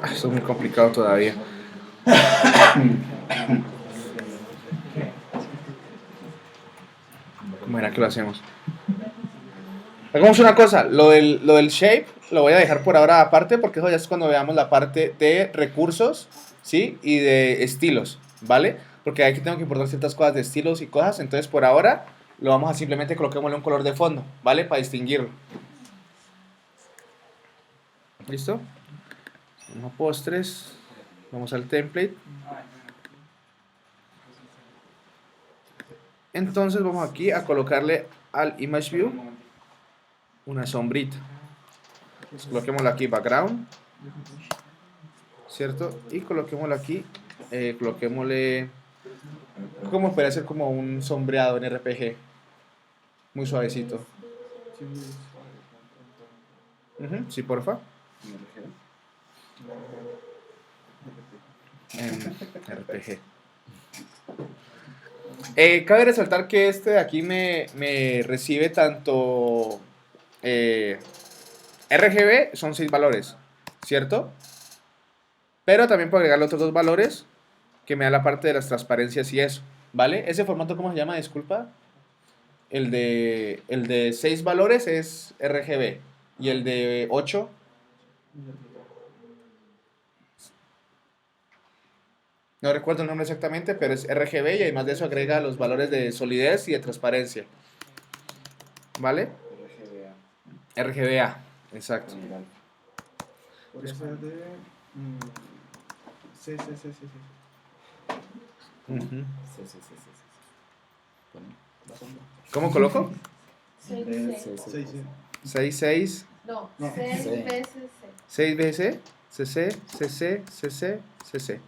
Esto es muy complicado todavía. ¿Cómo era que lo hacemos? Hagamos una cosa, lo del shape lo voy a dejar por ahora aparte porque eso ya es cuando veamos la parte de recursos, ¿sí? Y de estilos, ¿vale? Porque aquí tengo que importar ciertas cosas de estilos y cosas, entonces por ahora lo vamos a simplemente coloquémosle un color de fondo, ¿vale? Para distinguirlo. ¿Listo? Vamos a postres, vamos al template. Entonces vamos aquí a colocarle al image view una sombrita. Entonces, coloquémoslo aquí background, ¿cierto? Y coloquémoslo aquí, coloquémosle, como puede ser como un sombreado en RPG, muy suavecito. Sí, porfa. En RPG. Cabe resaltar que este de aquí me recibe tanto RGB, son 6 valores, ¿cierto? Pero también puedo agregarle otros 2 valores que me da la parte de las transparencias y eso, ¿vale? Ese formato, ¿cómo se llama? Disculpa. El de 6 valores es RGB y el de 8... No recuerdo el nombre exactamente, pero es RGB y además de eso agrega los valores de solidez y de transparencia. ¿Vale? RGBA, exacto. Por eso es de. Sí. Ujú. Sí. ¿Cómo coloco? 6, Sí. 6, 6, No, No, 6 sí. veces 6 BC, CC, CC, CC, CC.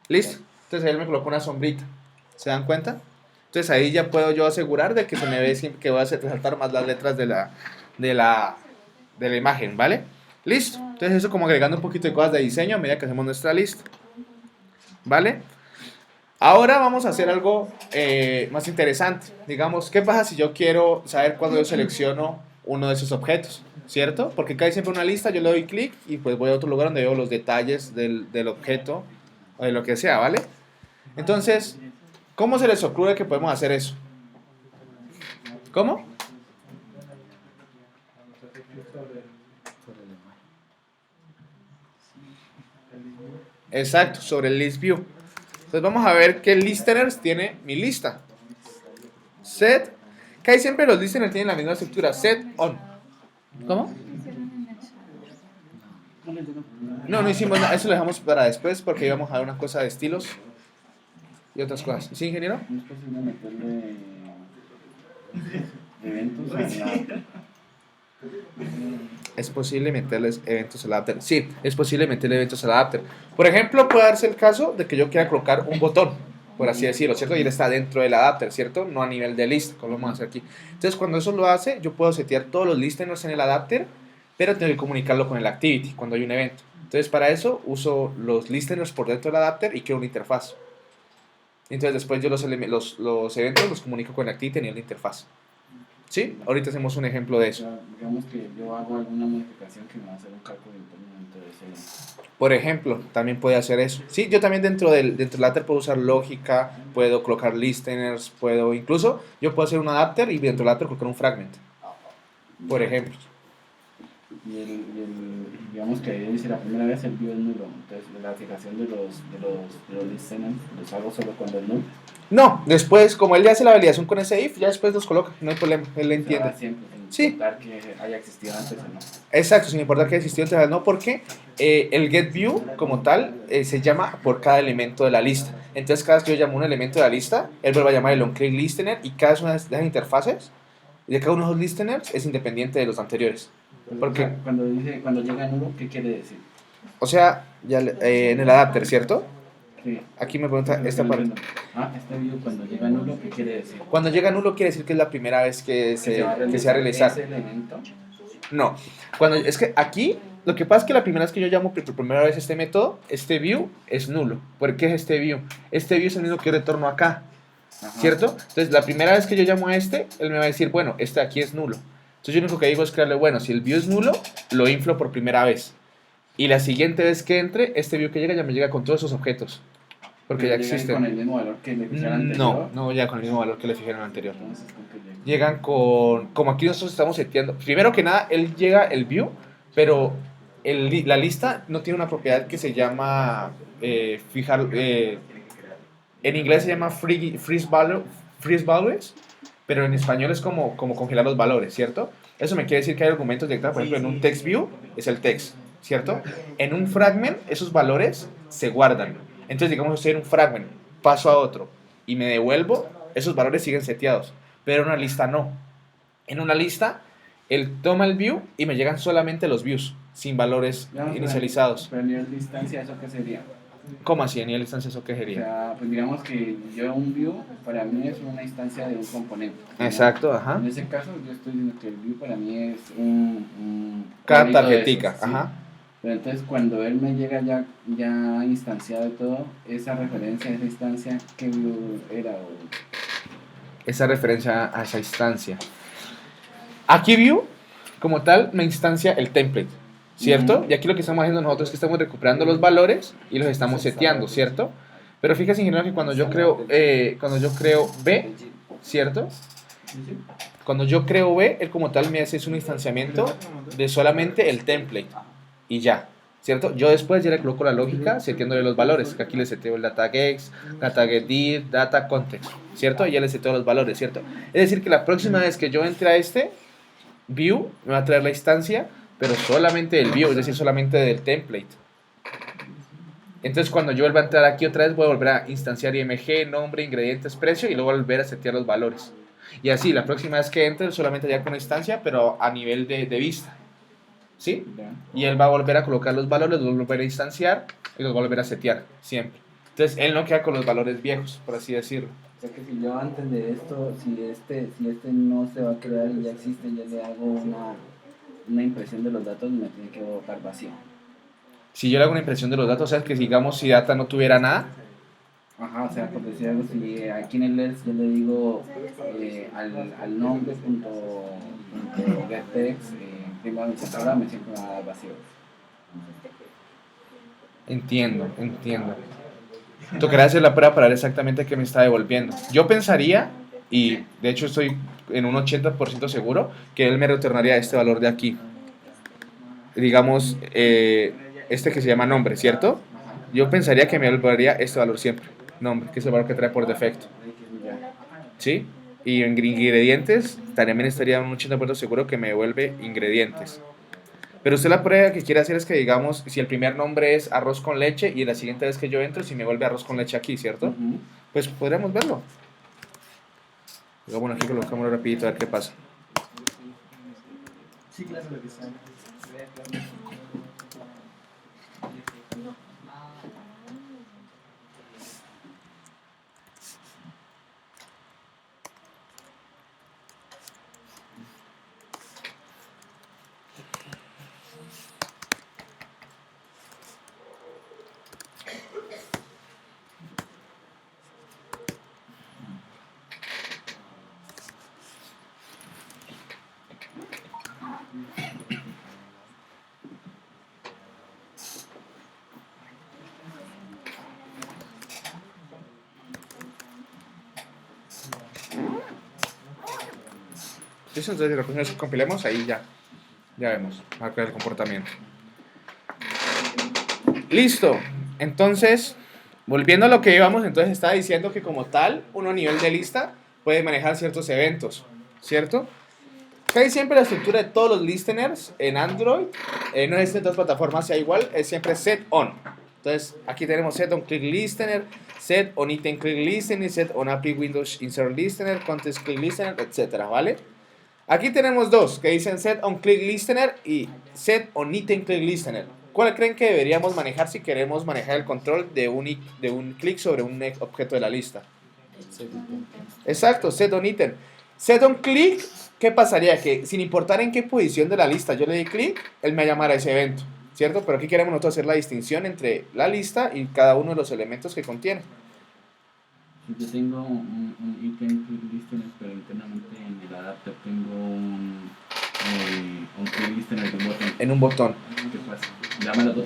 ¿Listo? Entonces ahí él me colocó una sombrita. ¿Se dan cuenta? Entonces ahí ya puedo yo asegurar de que se me ve siempre que voy a hacer resaltar más las letras de la imagen, ¿vale? Listo. Entonces eso como agregando un poquito de cosas de diseño a medida que hacemos nuestra lista. ¿Vale? Ahora vamos a hacer algo más interesante. Digamos, ¿qué pasa si yo quiero saber cuándo yo selecciono uno de esos objetos? ¿Cierto? Porque acá hay siempre una lista, yo le doy clic y pues voy a otro lugar donde veo los detalles del objeto o de lo que sea, ¿vale? Entonces, ¿cómo se les ocurre que podemos hacer eso? ¿Cómo? Exacto, sobre el list view. Entonces vamos a ver qué listeners tiene mi lista. Set, que ahí siempre los listeners tienen la misma estructura, set on. ¿Cómo? No hicimos nada, eso lo dejamos para después porque íbamos a ver una cosa de estilos y otras cosas. ¿Sí, ingeniero? ¿No es posible meterle eventos a la... Es posible meterles eventos al adapter. Sí, es posible meterle eventos al adapter. Por ejemplo, puede darse el caso de que yo quiera colocar un botón, por así decirlo, ¿cierto? Y él está dentro del adapter, ¿cierto? No a nivel de list, como vamos a hacer aquí. Entonces, cuando eso lo hace, yo puedo setear todos los listeners en el adapter pero tengo que comunicarlo con el activity cuando hay un evento. Entonces, para eso uso los listeners por dentro del adapter y creo una interfaz. Entonces, después yo los eventos los comunico con el activity a nivel de interfaz. ¿Sí? Ahorita hacemos un ejemplo de O eso. sea, digamos que yo hago alguna modificación que me va a hacer un cálculo interno dentro de ese. Por ejemplo, también puede hacer eso. Sí, yo también dentro del adapter puedo usar lógica, puedo colocar listeners, incluso yo puedo hacer un adapter y dentro del adapter colocar un fragment, por ejemplo. Digamos que dice la primera vez el view es nulo, entonces la fijación de los listeners los hago solo cuando es nulo. No, después, como él ya hace la validación con ese if, ya después los coloca, no hay problema, él le entiende. O sea, siempre, sin Sí. importar que haya existido antes o no. Exacto, sin importar que existió antes, no, porque el getView como tal se llama por cada elemento de la lista. Entonces, cada vez que yo llamo un elemento de la lista, él vuelve a llamar el onClick listener y cada una de las interfaces de cada uno de los listeners es independiente de los anteriores. Porque, O sea, cuando llega nulo, ¿qué quiere decir? o sea, ya en el adapter, ¿cierto? Sí. Aquí me pregunta esta parte. Este view cuando llega nulo, ¿qué quiere decir? Cuando llega nulo quiere decir que es la primera vez que se va a realizar. Ese elemento. No, es que aquí lo que pasa es que la primera vez que yo llamo por primera vez este método, este view es nulo. ¿Por qué es este view? Este view es el mismo que retorno acá, Ajá. ¿cierto? Entonces la primera vez que yo llamo a él me va a decir, bueno, este aquí es nulo. Entonces yo lo único que digo es crearle, bueno, si el view es nulo, lo inflo por primera vez. Y la siguiente vez que entre, este view que llega ya me llega con todos esos objetos. Porque ya Llegan existen. con el mismo valor que le fijaron anterior. No ya con el mismo valor que le fijaron anterior. Entonces, ¿con qué llegan? Llegan como aquí nosotros estamos seteando. Primero que nada, él llega el view, pero la lista no tiene una propiedad que se llama fijar. En inglés se llama freeze values, pero en español es como congelar los valores, ¿cierto? Eso me quiere decir que hay argumentos directos, por ejemplo, en un text view es el text, ¿cierto? En un fragment esos valores se guardan. Entonces, digamos, estoy en un fragment, paso a otro y me devuelvo, esos valores siguen seteados, pero en una lista no. En una lista, él toma el view y me llegan solamente los views, sin valores inicializados. Pero a nivel de distancia, ¿eso qué sería? ¿Cómo así? ¿A nivel de instancia eso qué O sería? sea, pues digamos que yo un view para mí es una instancia de un componente. ¿no? Exacto, ajá. En ese caso, yo estoy diciendo que el view para mí es un Cada cuadrito de tarjetica, esos, ¿sí? ajá. Pero entonces cuando él me llega ya instanciado y todo, esa referencia a esa instancia, ¿qué view era? Esa referencia a esa instancia. Aquí view, como tal, me instancia el template, ¿cierto? Y aquí lo que estamos haciendo nosotros es que estamos recuperando los valores y los estamos seteando, ¿cierto? Pero fíjate, ingeniero, que cuando yo creo B, ¿cierto? Cuando yo creo B, él como tal me hace un instanciamiento de solamente el template y ya, ¿cierto? Yo después ya le coloco la lógica seteándole los valores, que aquí le seteo el data gex, data getDir, data context, ¿cierto? Y ya le seteo los valores, ¿cierto? Es decir, que la próxima vez que yo entre a este view, me va a traer la instancia, pero solamente del view, es decir, solamente del template. Entonces, cuando yo vuelva a entrar aquí otra vez, voy a volver a instanciar IMG, nombre, ingredientes, precio, y luego volver a setear los valores. Y así, la próxima vez que entre, solamente ya con una instancia, pero a nivel de vista. ¿Sí? Y él va a volver a colocar los valores, los va a volver a instanciar y los va a volver a setear, siempre. Entonces, él no queda con los valores viejos, por así decirlo. O sea que si yo antes de esto, si este no se va a crear y ya existe, ya le hago una impresión de los datos, me tiene que botar vacío. Si yo le hago una impresión de los datos, o sea, que digamos, si data no tuviera nada. Ajá, o sea, por decir algo, si aquí en el else yo le digo al nombre punto getText, primero me siempre va a dar vacío. Entiendo. Tocará hacer la prueba para ver exactamente qué me está devolviendo. Yo pensaría, y de hecho estoy en un 80% seguro, que él me retornaría este valor de aquí. Digamos, este que se llama nombre, ¿cierto? Yo pensaría que me devolvería este valor siempre, nombre, que es el valor que trae por defecto. ¿Sí? Y en ingredientes, también estaría un 80% seguro que me devuelve ingredientes. Pero usted la prueba que quiere hacer es que, digamos, si el primer nombre es arroz con leche y la siguiente vez que yo entro, si me vuelve arroz con leche aquí, ¿cierto? Pues podríamos verlo. Bueno, aquí colocámoslo rapidito a ver qué pasa. Sí, claro, lo que sea. ¿Listo? Entonces, la próxima vez que compilemos, ahí ya vemos marca del comportamiento. Listo. Entonces, volviendo a lo que íbamos, entonces estaba diciendo que como tal, uno a nivel de lista puede manejar ciertos eventos, ¿cierto? Casi siempre la estructura de todos los listeners en Android, no es en todas las plataformas sea igual, es siempre set on. Entonces, aquí tenemos set on click listener, set on item click listener, set on API Windows insert listener, context click listener, etcétera, ¿vale? Aquí tenemos dos que dicen set on click listener y set on item click listener. ¿Cuál creen que deberíamos manejar si queremos manejar el control de un clic sobre un objeto de la lista? Exacto, set on item. Set on click, ¿qué pasaría? Que sin importar en qué posición de la lista yo le di clic, él me llamará ese evento, ¿cierto? Pero aquí queremos nosotros hacer la distinción entre la lista y cada uno de los elementos que contiene. Si yo tengo un item click listener, pero internamente en el adapter tengo un click listener de un botón. En un botón. ¿Qué pasa? Llama a las dos.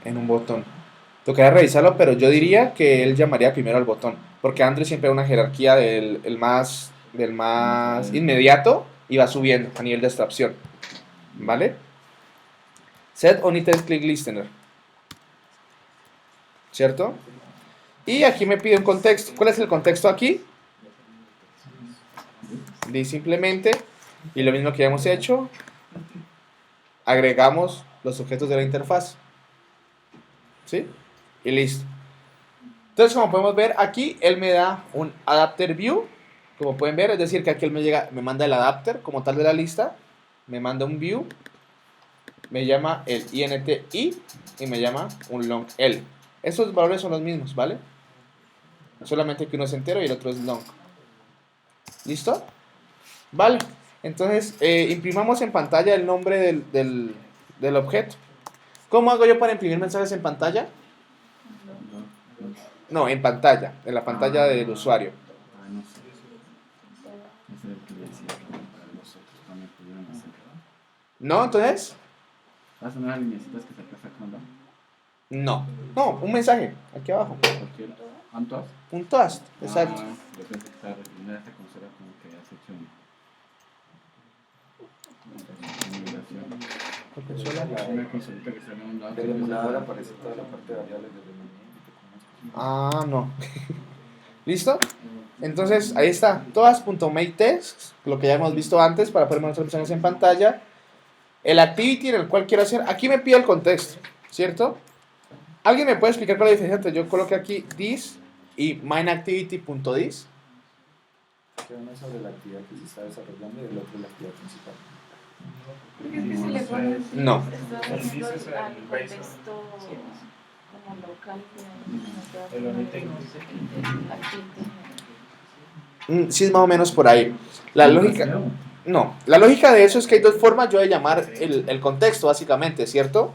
En un botón. Tocaría revisarlo, pero yo diría que él llamaría primero al botón. Porque Android siempre hay una jerarquía del más inmediato y va subiendo a nivel de abstracción. ¿Vale? Set on item click listener. ¿Cierto? Y aquí me pide un contexto. ¿Cuál es el contexto aquí? Di simplemente, y lo mismo que ya hemos hecho, agregamos los objetos de la interfaz. ¿Sí? Y listo. Entonces, como podemos ver, aquí él me da un adapter view. Como pueden ver, es decir, que aquí él me manda el adapter como tal de la lista. Me manda un view. Me llama el int y me llama un long L. Esos valores son los mismos, ¿vale? Solamente que uno es entero y el otro es long. ¿Listo? Vale. Entonces, imprimamos en pantalla el nombre del objeto. ¿Cómo hago yo para imprimir mensajes en pantalla? No, en pantalla, en la pantalla del usuario. No sé. Ese es el que le decía para nosotros también pudieron hacer. ¿No? Entonces, ¿Vas a unas lineecitas que se está sacando? no. No, un mensaje, aquí abajo. Cualquiera. ¿Cuántos? Un toast, exacto. Yo pensé que estaba refiriendo a esta consola como que has hecho una consolita que sale a un lado. El emulador aparece toda la parte de variables del emulador. Ah, no. ¿Listo? Entonces, ahí está. Todas.makeText, lo que ya hemos visto antes para poner nuestras opciones en pantalla. El activity en el cual quiero hacer. Aquí me pide el contexto, ¿cierto? ¿Alguien me puede explicar cuál es la diferencia entre yo coloqué aquí this y mineActivity.this? Que uno es sobre la actividad que se está desarrollando y el otro la actividad principal. Porque es que si le pones No. estás haciendo al contexto como local El omite Sí, es más o menos por ahí. La lógica... No, la lógica de eso es que hay dos formas yo de llamar el contexto, básicamente, ¿cierto?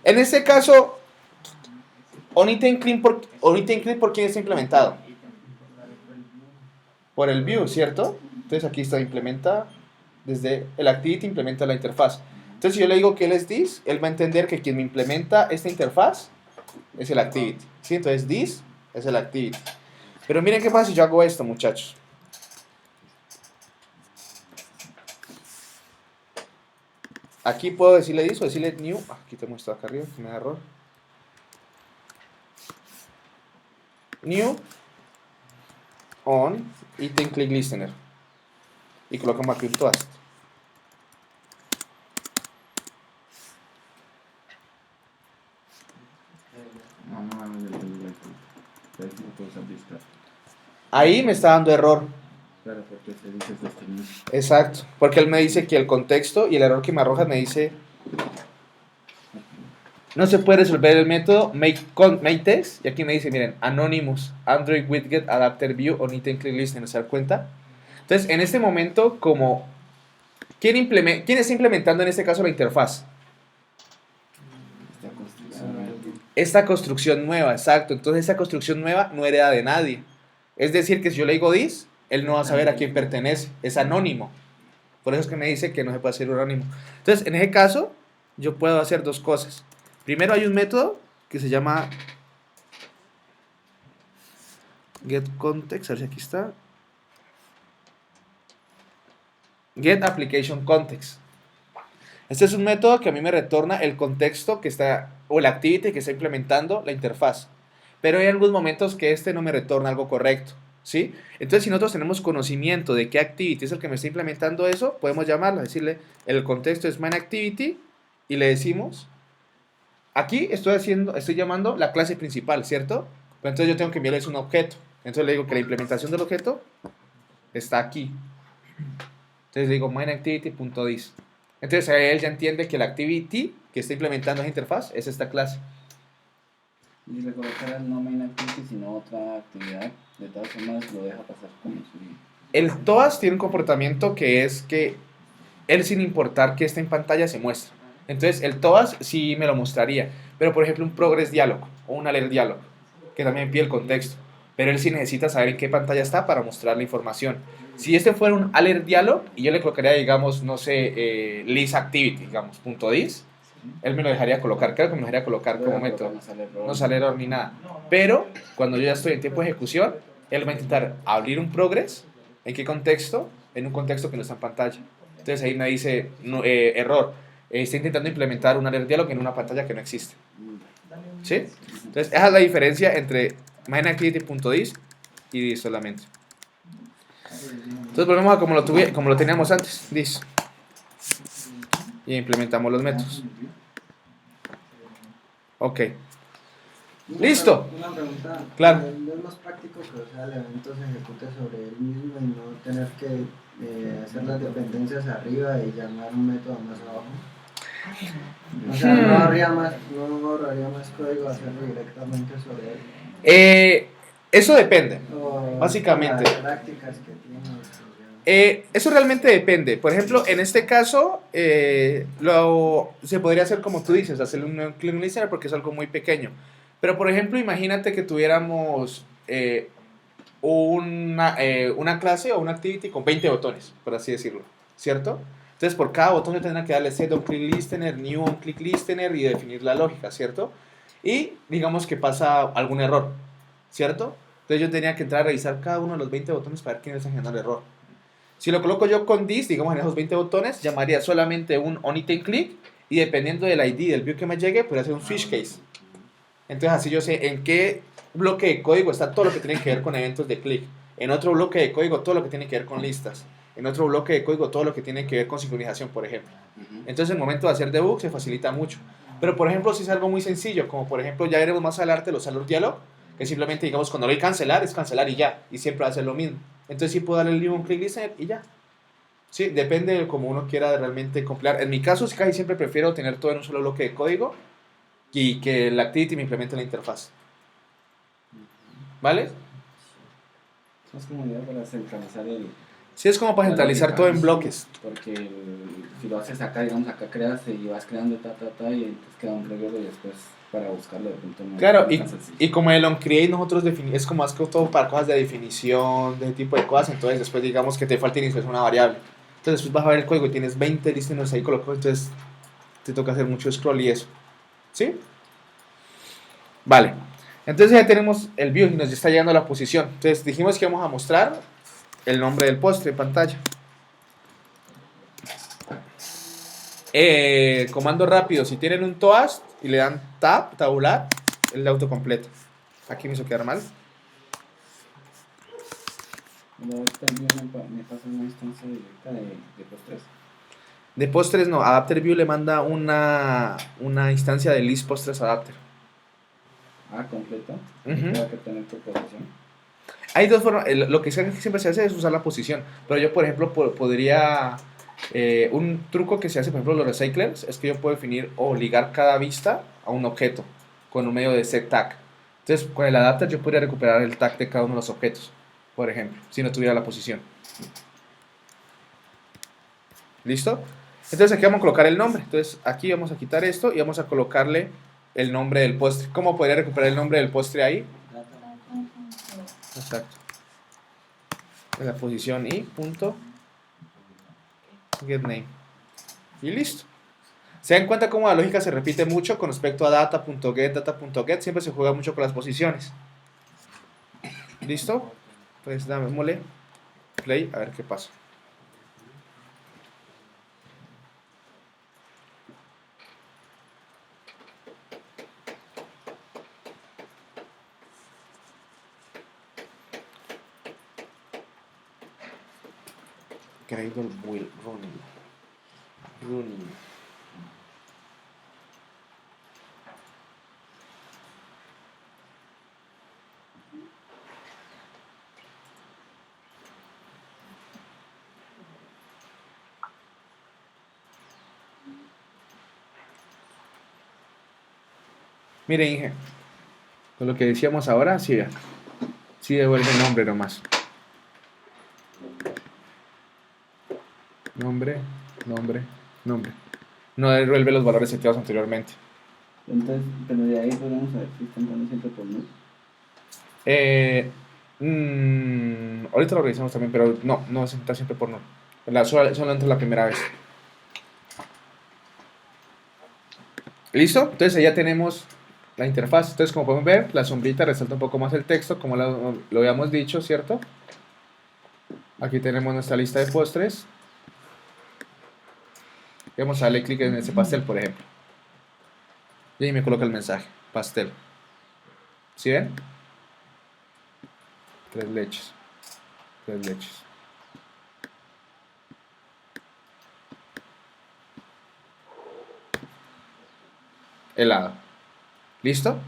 En este caso, OnItemClean ¿por quién está implementado? Por el view, ¿cierto? Entonces aquí está implementa, desde el activity implementa la interfaz. Entonces si yo le digo que él es this, él va a entender que quien me implementa esta interfaz es el activity, ¿sí? Entonces this es el activity. Pero miren qué pasa si yo hago esto, muchachos. Aquí puedo decirle this o decirle new. Aquí te muestro acá arriba, que me da error. New on item click listener. Y colocamos aquí un toast. Ahí me está dando error. Claro, porque se dice sostenido. Exacto, porque él me dice que el contexto y el error que me arroja me dice no se puede resolver el método makeText y aquí me dice, miren, Anonymous, Android Widget Adapter View on Item Click Listener, ¿se dan cuenta? Entonces, en este momento, como ¿quién está implementando en este caso la interfaz? Esta construcción nueva, exacto. Entonces, esa construcción nueva no hereda de nadie. Es decir, que si yo le digo this, él no va a saber a quién pertenece. Es anónimo. Por eso es que me dice que no se puede hacer un anónimo. Entonces, en ese caso, yo puedo hacer dos cosas. Primero, hay un método que se llama getContext. A ver si aquí está. Get Application Context. Este es un método que a mí me retorna el contexto que está, o el activity que está implementando la interfaz. Pero hay algunos momentos que este no me retorna algo correcto, ¿sí? Entonces, si nosotros tenemos conocimiento de qué activity es el que me está implementando eso, podemos llamarlo, decirle, el contexto es main activity, y le decimos, aquí estoy llamando la clase principal, ¿cierto? Pero entonces yo tengo que enviarles un objeto. Entonces le digo que la implementación del objeto está aquí. Entonces le digo mainActivity.dis. Entonces ahí él ya entiende que la activity que está implementando esa interfaz es esta clase. Y si le colocara no main activity, sino otra actividad, de todas formas lo deja pasar como su... El TOAS tiene un comportamiento que es que él, sin importar que esté en pantalla, se muestra. Entonces el TOAS sí me lo mostraría. Pero por ejemplo un progress dialog o un alert dialog, que también pide el contexto. Pero él sí necesita saber en qué pantalla está para mostrar la información. Si este fuera un alert dialog y yo le colocaría, digamos, no sé, list activity, digamos, .dis, él me lo dejaría colocar, claro que me lo dejaría colocar como método. No sale error ni nada. Pero cuando yo ya estoy en tiempo de ejecución, él va a intentar abrir un progress. ¿En qué contexto? En un contexto que no está en pantalla. Entonces ahí me dice error. Está intentando implementar un alert dialog en una pantalla que no existe. ¿Sí? Entonces esa es la diferencia entre mainActivity.dis y dis solamente. Entonces volvemos a como lo teníamos antes, dis. Y implementamos los métodos. Ok. Listo. Una pregunta. Claro. ¿No es más práctico que el evento se ejecute sobre él mismo y no tener que hacer las dependencias arriba y llamar un método más abajo? O sea, no ahorraría más código hacerlo directamente sobre él. Eso depende, O básicamente. las prácticas que tienes. Eso realmente depende. Por ejemplo, en este caso, se podría hacer como tú dices, hacerle un clean listener porque es algo muy pequeño. Pero, por ejemplo, imagínate que tuviéramos una clase o una activity con 20 botones, por así decirlo, ¿cierto? Entonces, por cada botón yo tendría que darle set on click listener, new on click listener y definir la lógica, ¿cierto? Y digamos que pasa algún error, ¿cierto? Entonces yo tenía que entrar a revisar cada uno de los 20 botones para ver quién está generando el error. Si lo coloco yo con this, digamos en esos 20 botones, llamaría solamente un onItem click y dependiendo del ID del view que me llegue, podría hacer un switch case. Entonces así yo sé en qué bloque de código está todo lo que tiene que ver con eventos de click. En otro bloque de código todo lo que tiene que ver con listas. En otro bloque de código todo lo que tiene que ver con sincronización, por ejemplo. Entonces el momento de hacer debug se facilita mucho. Pero por ejemplo si es algo muy sencillo, como por ejemplo ya veremos más adelante los alert dialog, que simplemente digamos cuando le doy cancelar es cancelar y ya, y siempre va a ser lo mismo. Entonces sí puedo darle el new click listener y ya. Sí, depende de cómo uno quiera realmente compilar. En mi caso casi siempre prefiero tener todo en un solo bloque de código y que el activity me implemente la interfaz. ¿Vale? Es como idea para centralizar el... Sí, es como para centralizar todo en bloques. Porque si lo haces acá, digamos, acá creas y vas creando y entonces queda un reguero y después para buscarlo de punto no. Claro, y como el onCreate nosotros es como más que todo para cosas de definición, de tipo de cosas, entonces después digamos que te falta iniciar una variable. Entonces después vas a ver el código y tienes 20 listeners ahí colocados, entonces te toca hacer mucho scroll y eso. ¿Sí? Vale. Entonces ya tenemos el view y nos está llegando a la posición. Entonces dijimos que vamos a mostrar el nombre del postre en pantalla. Comando rápido, si tienen un TOAS y le dan tab, tabular, el autocompleta. Aquí me hizo quedar mal. Me pasa una instancia directa de postres. De postres no, Adapter View le manda una instancia de list postres adapter. Ah, completo. Ujú. Tengo que tener tu posición. Hay dos formas, lo que siempre se hace es usar la posición, pero yo por ejemplo podría, un truco que se hace por ejemplo los recyclers es que yo puedo definir o ligar cada vista a un objeto con un medio de set tag. Entonces con el adapter yo podría recuperar el tag de cada uno de los objetos, por ejemplo, si no tuviera la posición. ¿Listo? Entonces aquí vamos a colocar el nombre, entonces aquí vamos a quitar esto y vamos a colocarle el nombre del postre. ¿Cómo podría recuperar el nombre del postre ahí? Exacto. En la posición i punto getName. Y listo. Se dan cuenta cómo la lógica se repite mucho con respecto a data.get. Siempre se juega mucho con las posiciones. ¿Listo? Pues démosle play a ver qué pasa. Gradle will running. Mire, Inge, con lo que decíamos ahora, sí, vea. Sí devuelve nombre nomás. Nombre, nombre, nombre. No devuelve los valores seteados anteriormente. Entonces, pero de ahí podemos saber si están dando siempre por null. Ahorita lo revisamos también, pero no se está siempre por no. Solo entra la primera vez. ¿Listo? Entonces ya tenemos la interfaz. Entonces, como podemos ver, la sombrita resalta un poco más el texto, como lo habíamos dicho, ¿cierto? Aquí tenemos nuestra lista de postres. Y vamos a darle clic en ese pastel, por ejemplo. Y ahí me coloca el mensaje, pastel. ¿Sí ven? 3 leches. 3 leches. Helado. ¿Listo?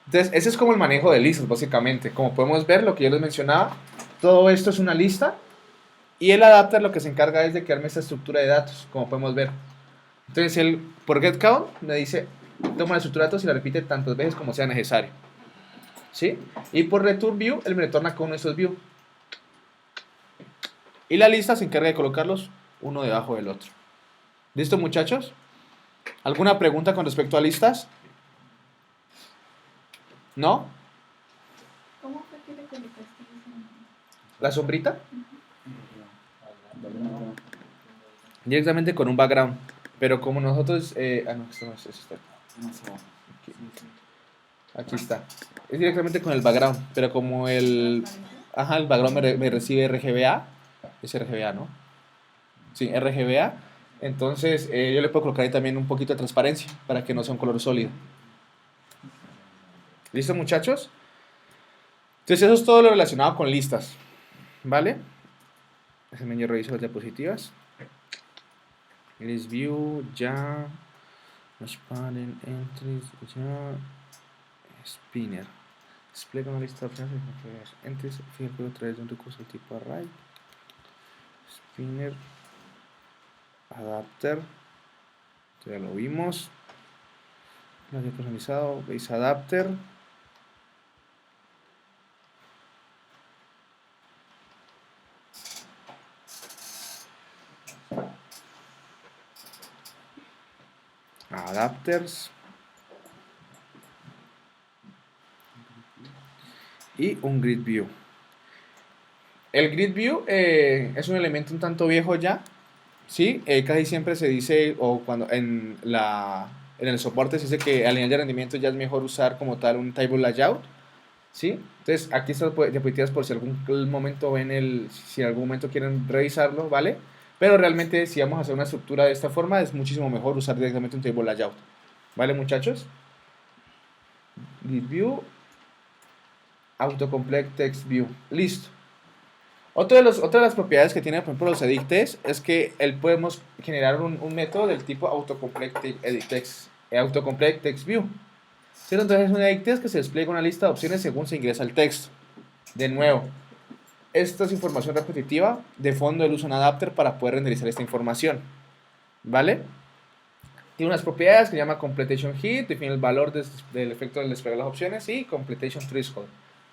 Entonces, ese es como el manejo de listas, básicamente. Como podemos ver, lo que yo les mencionaba, todo esto es una lista. Y el adapter lo que se encarga es de crearme esta estructura de datos, como podemos ver. Entonces, el por getCount me dice, toma la estructura de datos y la repite tantas veces como sea necesario. ¿Sí? Y por returnView, él me retorna con uno de esos view. Y la lista se encarga de colocarlos uno debajo del otro. ¿Listo, muchachos? ¿Alguna pregunta con respecto a listas? ¿No? ¿Cómo fue que le colocaste eso? ¿La sombrita? Directamente con un background. Pero como nosotros... no, esto no es esto. Aquí está. Es directamente con el background. Pero como el... Ajá, el background me recibe RGBA. Es RGBA, ¿no? Sí, RGBA. Entonces yo le puedo colocar ahí también un poquito de transparencia para que no sea un color sólido. ¿Listo, muchachos? Entonces eso es todo lo relacionado con listas. ¿Vale? Déjenme yo reviso las diapositivas. List view, ya. Spanning, entries, ya. Spinner. Despliega una lista de opciones. Entries, fíjate a través de un recurso de tipo array. Spinner. Adapter. Esto ya lo vimos. Nadie personalizado. Base adapter. Adapters. Y un grid view. El grid view es un elemento un tanto viejo ya. ¿Sí? Casi siempre se dice, o cuando en el soporte se dice que a nivel de rendimiento ya es mejor usar como tal un table layout. ¿Sí? Entonces aquí están las diapositivas por si algún momento si en algún momento quieren revisarlo, ¿vale? Pero realmente si vamos a hacer una estructura de esta forma es muchísimo mejor usar directamente un table layout. ¿Vale, muchachos? Grid view, autocomplete text view. Listo. Otra de las propiedades que tiene, por ejemplo, los edicts es que podemos generar un método del tipo autocomplete text view. ¿Cierto? Entonces es un edicts que se despliega una lista de opciones según se ingresa el texto. De nuevo, esta es información repetitiva. De fondo, él usa un adapter para poder renderizar esta información. ¿Vale? Tiene unas propiedades que se llama completion heat, define el valor del efecto del desplegar las opciones y completion threshold.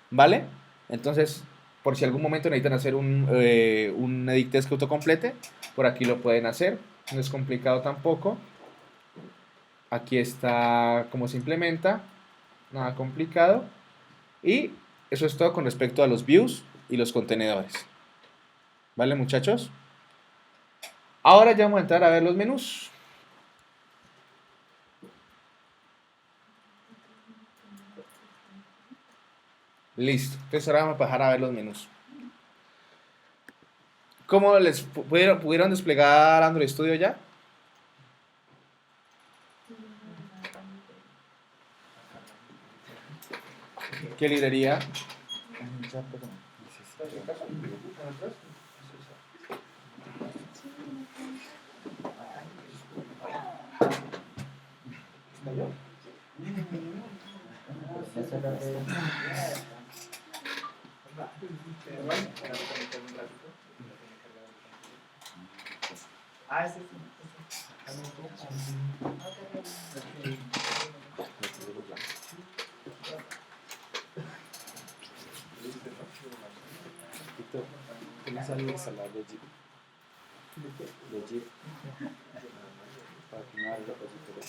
¿Vale? Entonces, por si algún momento necesitan hacer un edit test que autocomplete, por aquí lo pueden hacer. No es complicado tampoco. Aquí está cómo se implementa. Nada complicado. Y eso es todo con respecto a los views y los contenedores. ¿Vale, muchachos? Ahora ya vamos a entrar a ver los menús. Listo. Entonces ahora vamos a pasar a ver los menús. ¿Cómo les pudieron desplegar Android Studio ya? ¿Qué librería? Ya se la ve. Ah, ese sí. ¿Tienes algo de salada de Jeep? De Jeep. Para que me haga el repositorio.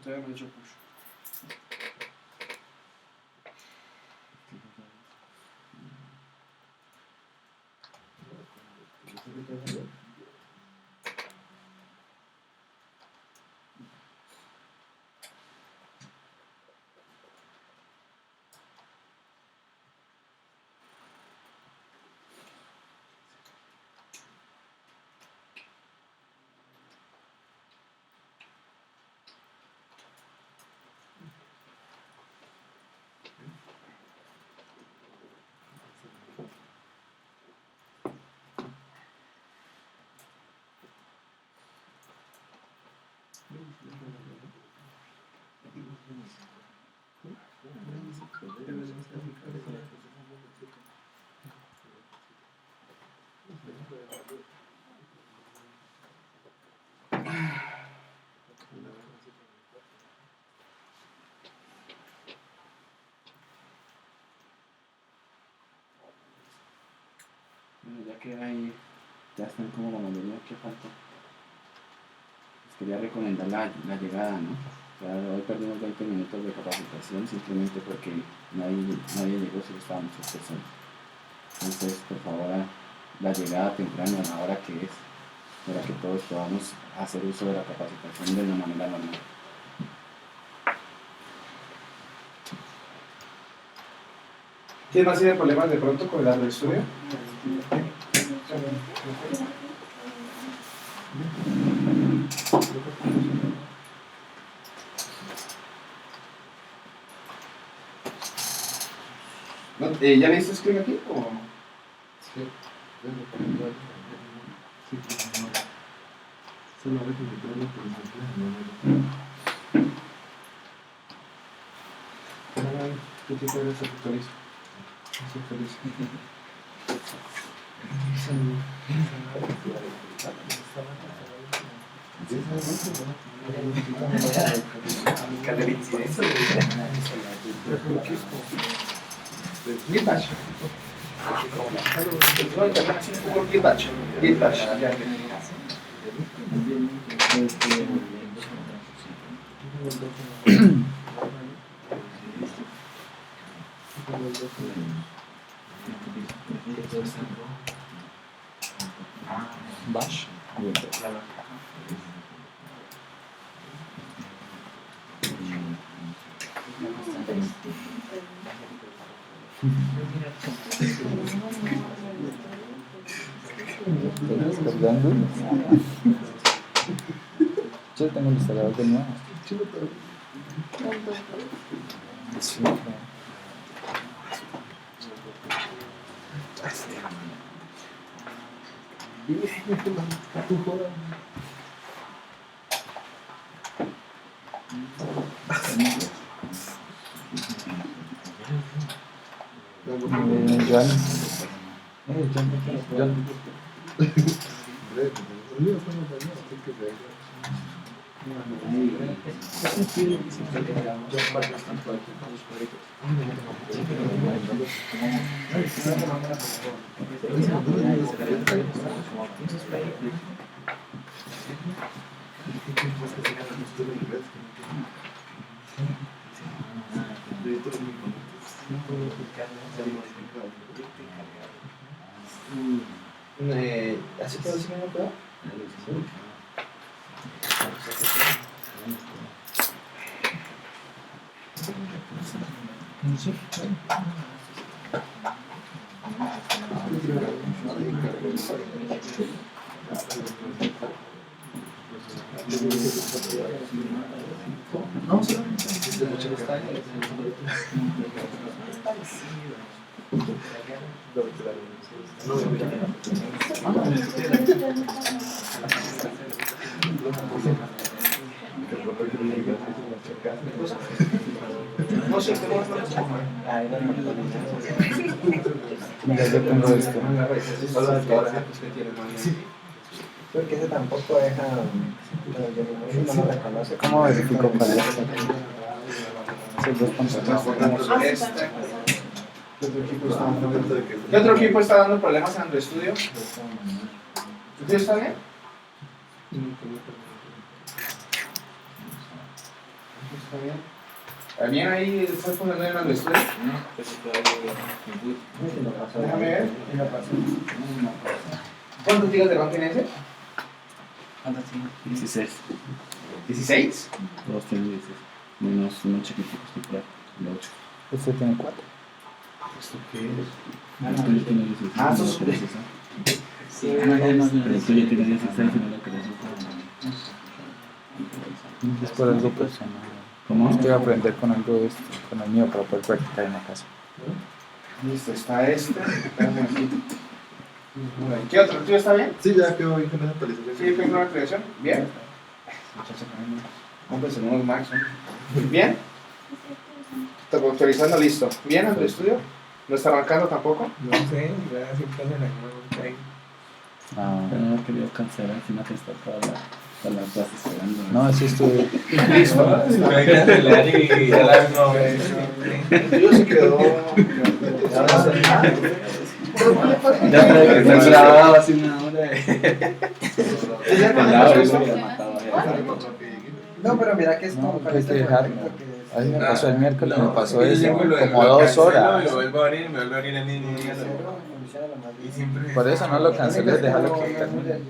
Todavía no he hecho push. Bueno, ya que ahí ya están como la mayoría, ¿qué falta? Les quería recomendar la llegada, ¿no? O sea, hoy perdimos 20 minutos de capacitación simplemente porque nadie llegó, solo estaban muchas personas. Entonces, por favor, la llegada temprana a la hora que es, para que todos podamos hacer uso de la capacitación de una manera normal. ¿Quién más tiene problemas de pronto con el Android Studio? No, ¿ya le diste screen aquí? ¿O? ¿Qué tipo de se actualiza? Se actualiza. Git bash. Git bash. Git bash. Bash. ¿Estás descargando? Yo tengo el instalador de nuevo. Sí, claro. John. John. ¿Así puedo decir una prueba? No, no sé, Mira, yo tengo esto. Porque ese tampoco deja. No lo reconoce. ¿Cómo verifico cuál es? Esos dos conceptos. ¿Qué otro equipo está dando problemas en Android Studio? ¿Studio está bien? ¿Está bien? ¿Bien ahí estás poniendo en Android Studio? Déjame ver. ¿Cuántos gigas de RAM tiene ese? 16. ¿16? Todos tienen 16. Menos uno chiquitico, tipo de 8. Este tiene 4. ¿Esto qué es? El tuyo tiene 16. Ah, no eso lo es- querés usar. Sí, Pero el tuyo tiene 16 y no lo querés usar. Es por algo personal. ¿Cómo? Estoy a aprender con algo de esto, con el mío para poder practicar en la casa. Listo, está este. Espera un momentito. ¿Qué otro? ¿El tuyo está bien? Sí, ya quedó bien con esa actualización. Sí, tengo una creación. ¿Bien? Cómprense unos Max, ¿no? ¿Bien? Está actualizando, listo. ¿Bien, Android Studio? ¿No está arrancando tampoco? No sé, ya siempre hacen algo ahí. Pero no he querido cancelar, sino que está toda la clase esperando. No, eso estuve. Listo. Me hay que cancelar y ya la no. El tuyo se quedó. Ya te he grabado hace una hora. ¿Ya Pelado, eso con hubiera matado a él. No, pero mira que es como No, con hay este que dejarlo. proyecto que es- A mí me pasó el miércoles, me pasó porque yo eso, llego y como lo 2 cancelo, horas. Y lo vuelvo a abrir, me vuelvo a abrir el mismo día. Cero, funciona lo más Y bien. siempre. Por eso no lo cancelé, déjalo que termine.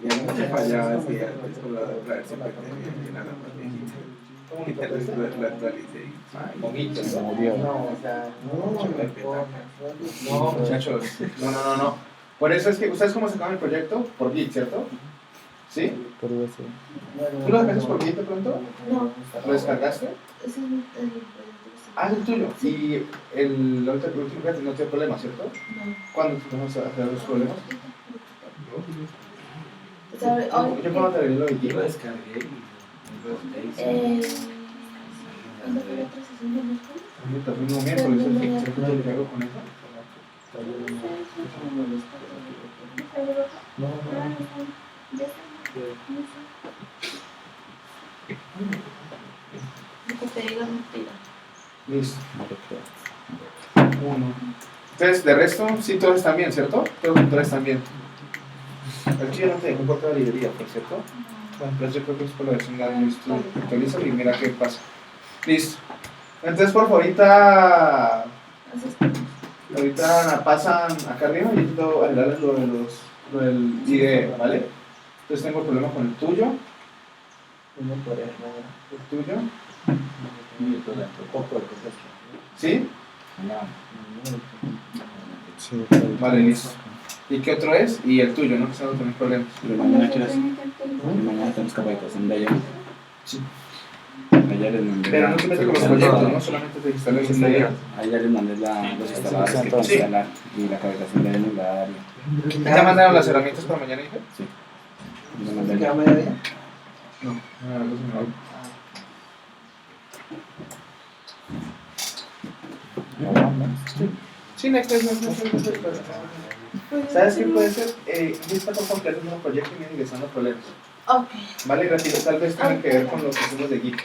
Y a mí me fallaba así antes con la otra vez, siempre tenía nada más viejita. Y tal vez lo actualicé. Bonito, Se ¿no? murió. No, o sea, No, muchachos. No. Por eso es que, ¿ustedes cómo sacaron el proyecto? Por Git, ¿cierto? ¿Sí? Por eso. ¿Tú lo sacaste por Git de pronto? No. ¿Lo descargaste? Ese es el proyecto. Ah, es el tuyo. Y el último que no tiene problemas, ¿cierto? No. ¿Cuándo vamos a hacer los problemas? ¿Sabe? Hoy, Yo cuando te lo de Git. Lo descargué y ¿cuándo fue la otra sesión de miércoles? Ahorita fue un momento, eso es el que yo hago con eso. No. Que te diga mentira. Listo. Uno. Entonces, de resto, sí, todos están bien, ¿cierto? Todos los motores están bien. Aquí yo no te dejo importar la librería, por cierto. Bueno, entonces yo creo que es por la versión de Android Studio. Actualiza y mira qué pasa. Listo. Entonces, por favor, ahorita pasan acá arriba y yo intento arreglarles lo del IDE, ¿vale? Entonces tengo problema con el tuyo. uno por error. El tuyo. ¿Sí? Sí, Vale, listo. ¿Y qué otro es? Y el tuyo, ¿no? Que estamos teniendo problemas. Pero mañana quieres. Mañana tenemos capacitación de ayer. Sí. Ayer les mandé. Pero no te metes con los proyectos, ¿no? Solamente te instalas el IDE. Ayer les mandé los instaladores que hay que instalar y la capacitación de ayer nos la daría. ¿Ya mandaron las herramientas para mañana, hija? Sí. Y lo mandé ¿Se queda ayer. mediodía? Sí, next. ¿Sabes qué puede ser? Lista por completo un nuevo proyecto y viene ingresando problemas. Ok. Vale, gracias. Tal vez tenga que ver con lo que hicimos de Git.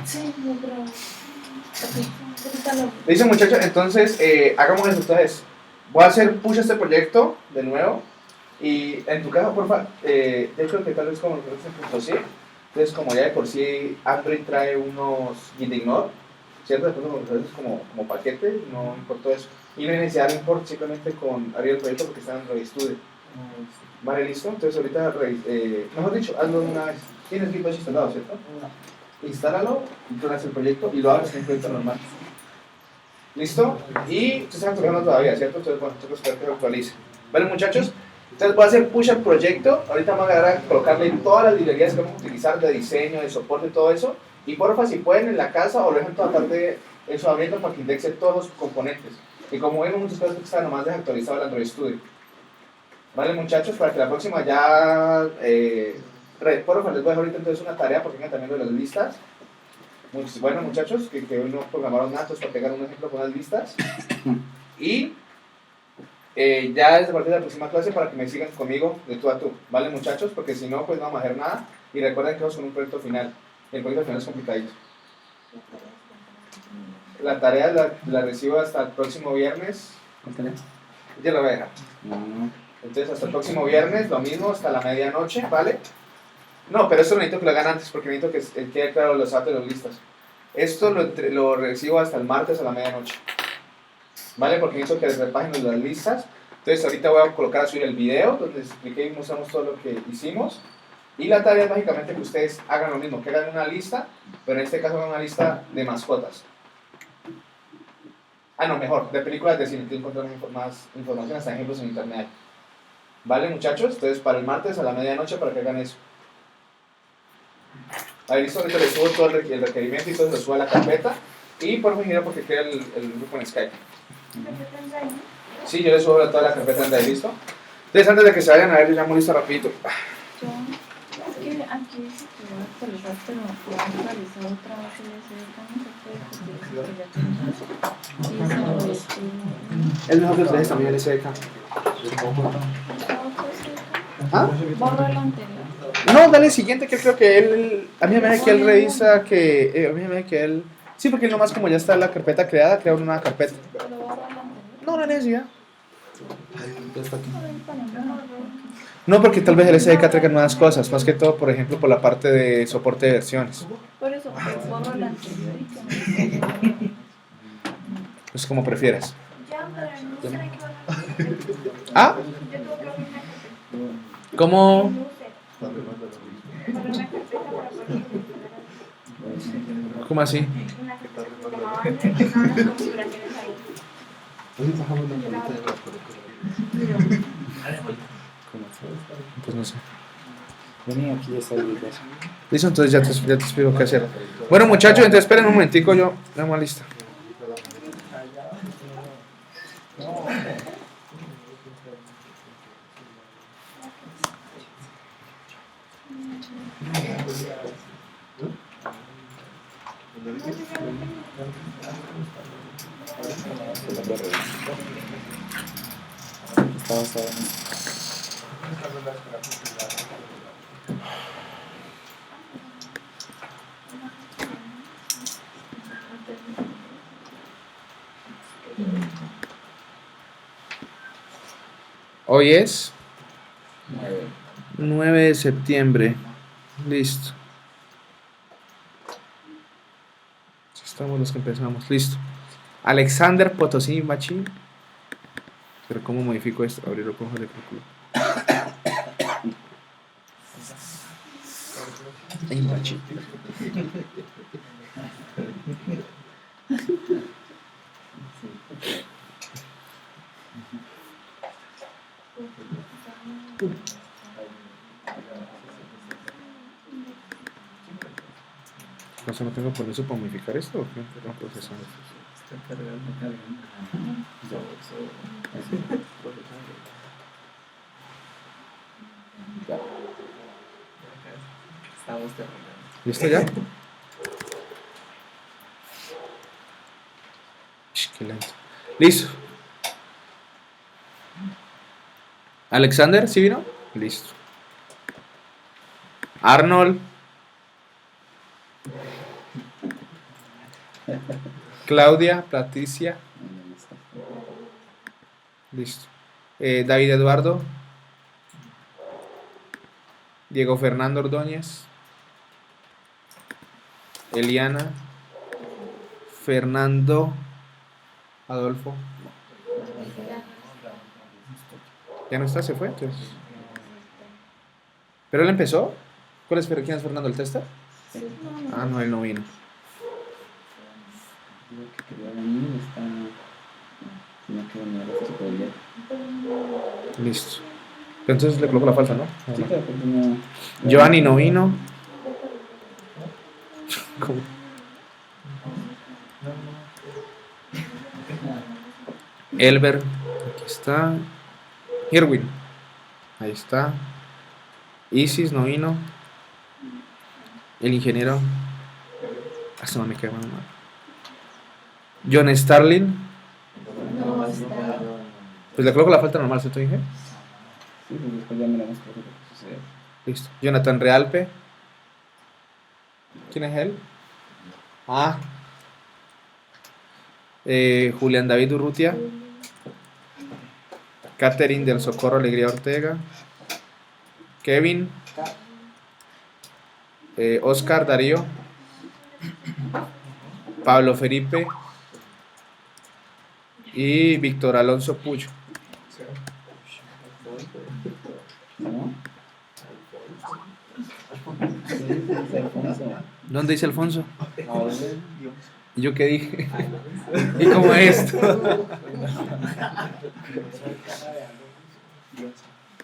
Sí, no, pero. Ok. Ahorita lo. Listo, muchachos. Entonces, hagamos eso. Entonces, voy a hacer push a este proyecto de nuevo. Y en tu caso, porfa, de hecho, que tal vez como lo que en punto C. Entonces, como ya de por sí Android trae unos Gitignore, ¿cierto? Después lo ofreces como paquete, no importa eso. Y no hay necesidad de import, simplemente con abrir el proyecto porque está en Android Studio. Vale, listo. Entonces ahorita, mejor dicho, hazlo de una vez. Tienes GitHub instalado, ¿cierto? Instálalo, instalas el proyecto y lo abres en un proyecto normal. ¿Listo? Y tú estás actualizando todavía, ¿cierto? Entonces, bueno, tengo que esperar que lo actualice. ¿Vale, muchachos? Entonces voy a hacer push al proyecto. Ahorita vamos a colocarle todas las librerías que vamos a utilizar de diseño, de soporte, todo eso. Y porfa, si pueden en la casa o lo dejan toda tarde eso abierto para que indexe todos los componentes. Y como ven, muchas cosas que están nomás desactualizado el Android Studio. ¿Vale, muchachos? Para que la próxima ya... porfa, les voy a dejar ahorita entonces una tarea porque vengan también de las listas. Bueno, muchachos, que hoy no programaron nada, entonces para que hagan un ejemplo con las listas. Y ya desde a partir de la próxima clase para que me sigan conmigo de tú a tú, ¿vale, muchachos? Porque si no, pues no vamos a hacer nada. Y recuerden que vamos con un proyecto final. El proyecto final es complicadito. La tarea la recibo hasta el próximo viernes. Ya la voy a dejar. Entonces, hasta el próximo viernes, lo mismo, hasta la medianoche, ¿vale? No, pero esto necesito que lo hagan antes, porque necesito que quede claro los datos de las listas. Esto lo recibo hasta el martes a la medianoche, ¿vale? Porque necesito que les repaginen las listas. Entonces, ahorita voy a colocar a subir el video, donde les expliqué y mostramos todo lo que hicimos. Y la tarea es básicamente que ustedes hagan lo mismo, que hagan una lista, pero en este caso hagan una lista de mascotas. Ah, no, mejor, de películas de cine, que encontrar más información, hasta ejemplos en internet. ¿Vale, muchachos? Entonces, para el martes a la medianoche, para que hagan eso. Ahí listo, ahorita les subo todo el requerimiento y todo lo subo a la carpeta. Y por favor, porque queda el grupo en Skype. Sí, yo les subo toda la carpeta en Drive, ¿listo? Entonces, antes de que se vayan a ver, yo llamo listo rapidito. Yo, es que aquí dice que voy a actualizar, pero voy a actualizar otra vez el SDK, no se puede porque ya tenemos. Es mejor que ustedes también el SDK. ¿Ah? Borro el anterior. No, dale el siguiente, que creo que él... A mí me parece que él revisa que... a mí me parece que él... Sí, porque nomás como ya está la carpeta creada, crea una nueva carpeta. Pero borro el anterior. No, no hay necesidad. No, porque tal vez el SDK traiga nuevas cosas, más que todo, por ejemplo, por la parte de soporte de versiones. Por eso, pues borro el anterior y que me... Es como prefieras. Ya, pero no sé qué va a hacer. ¿Ah? Yo tengo que abrir una carpeta. ¿Cómo? No sé. Abrir una carpeta para poder ¿Cómo así? una carpeta que se llamaba antes, que estaban las configuraciones ahí. Pues no sé. Vení, aquí ya está el video. Listo, entonces ya te explico qué hacer. Bueno, muchachos, entonces esperen un momentico, yo damos lista. Está basado en Hoy es 9 de septiembre. Listo. Estamos los que empezamos. Listo. Alexander Potosí Machín. Pero ¿cómo modifico esto? Abrirlo con hoja de cálculo. Ay, Machín. No sé, no tengo permiso para modificar esto o qué? No, procesando. Estamos terminando. ¿Listo ya? Qué lento. Listo. Alexander, ¿sí vino? Listo. Arnold. Claudia, Patricia. Listo. David Eduardo. Diego Fernando Ordóñez. Eliana. Fernando Adolfo. Ya no está, se fue. Entonces. ¿Pero él empezó? ¿Quién es Fernando, el tester? Ah, no, él no vino. Digo que quería venir, está. Tiene que venir a la psicología. Listo. Entonces le coloco la falta, ¿no? Sí, claro, porque no. Giovanni no vino. ¿Cómo? Elber, aquí está. Irwin, ahí está. Isis no vino. El ingeniero. Hasta no me queda mal. John Starling. No está. Pues le coloco la falta normal, ¿se te dije? Sí, pues después ya miramos qué es lo que sucede. Listo. Jonathan Realpe. ¿Quién es él? Ah. Julián David Urrutia. Catherine del Socorro Alegría Ortega. Kevin. Oscar Darío. Pablo Felipe. Y Víctor Alonso Puyo. ¿No? Sí, dice Alfonso. ¿Dónde dice Alfonso? Ahora, ¿Y yo qué dije? ¿Y cómo es esto?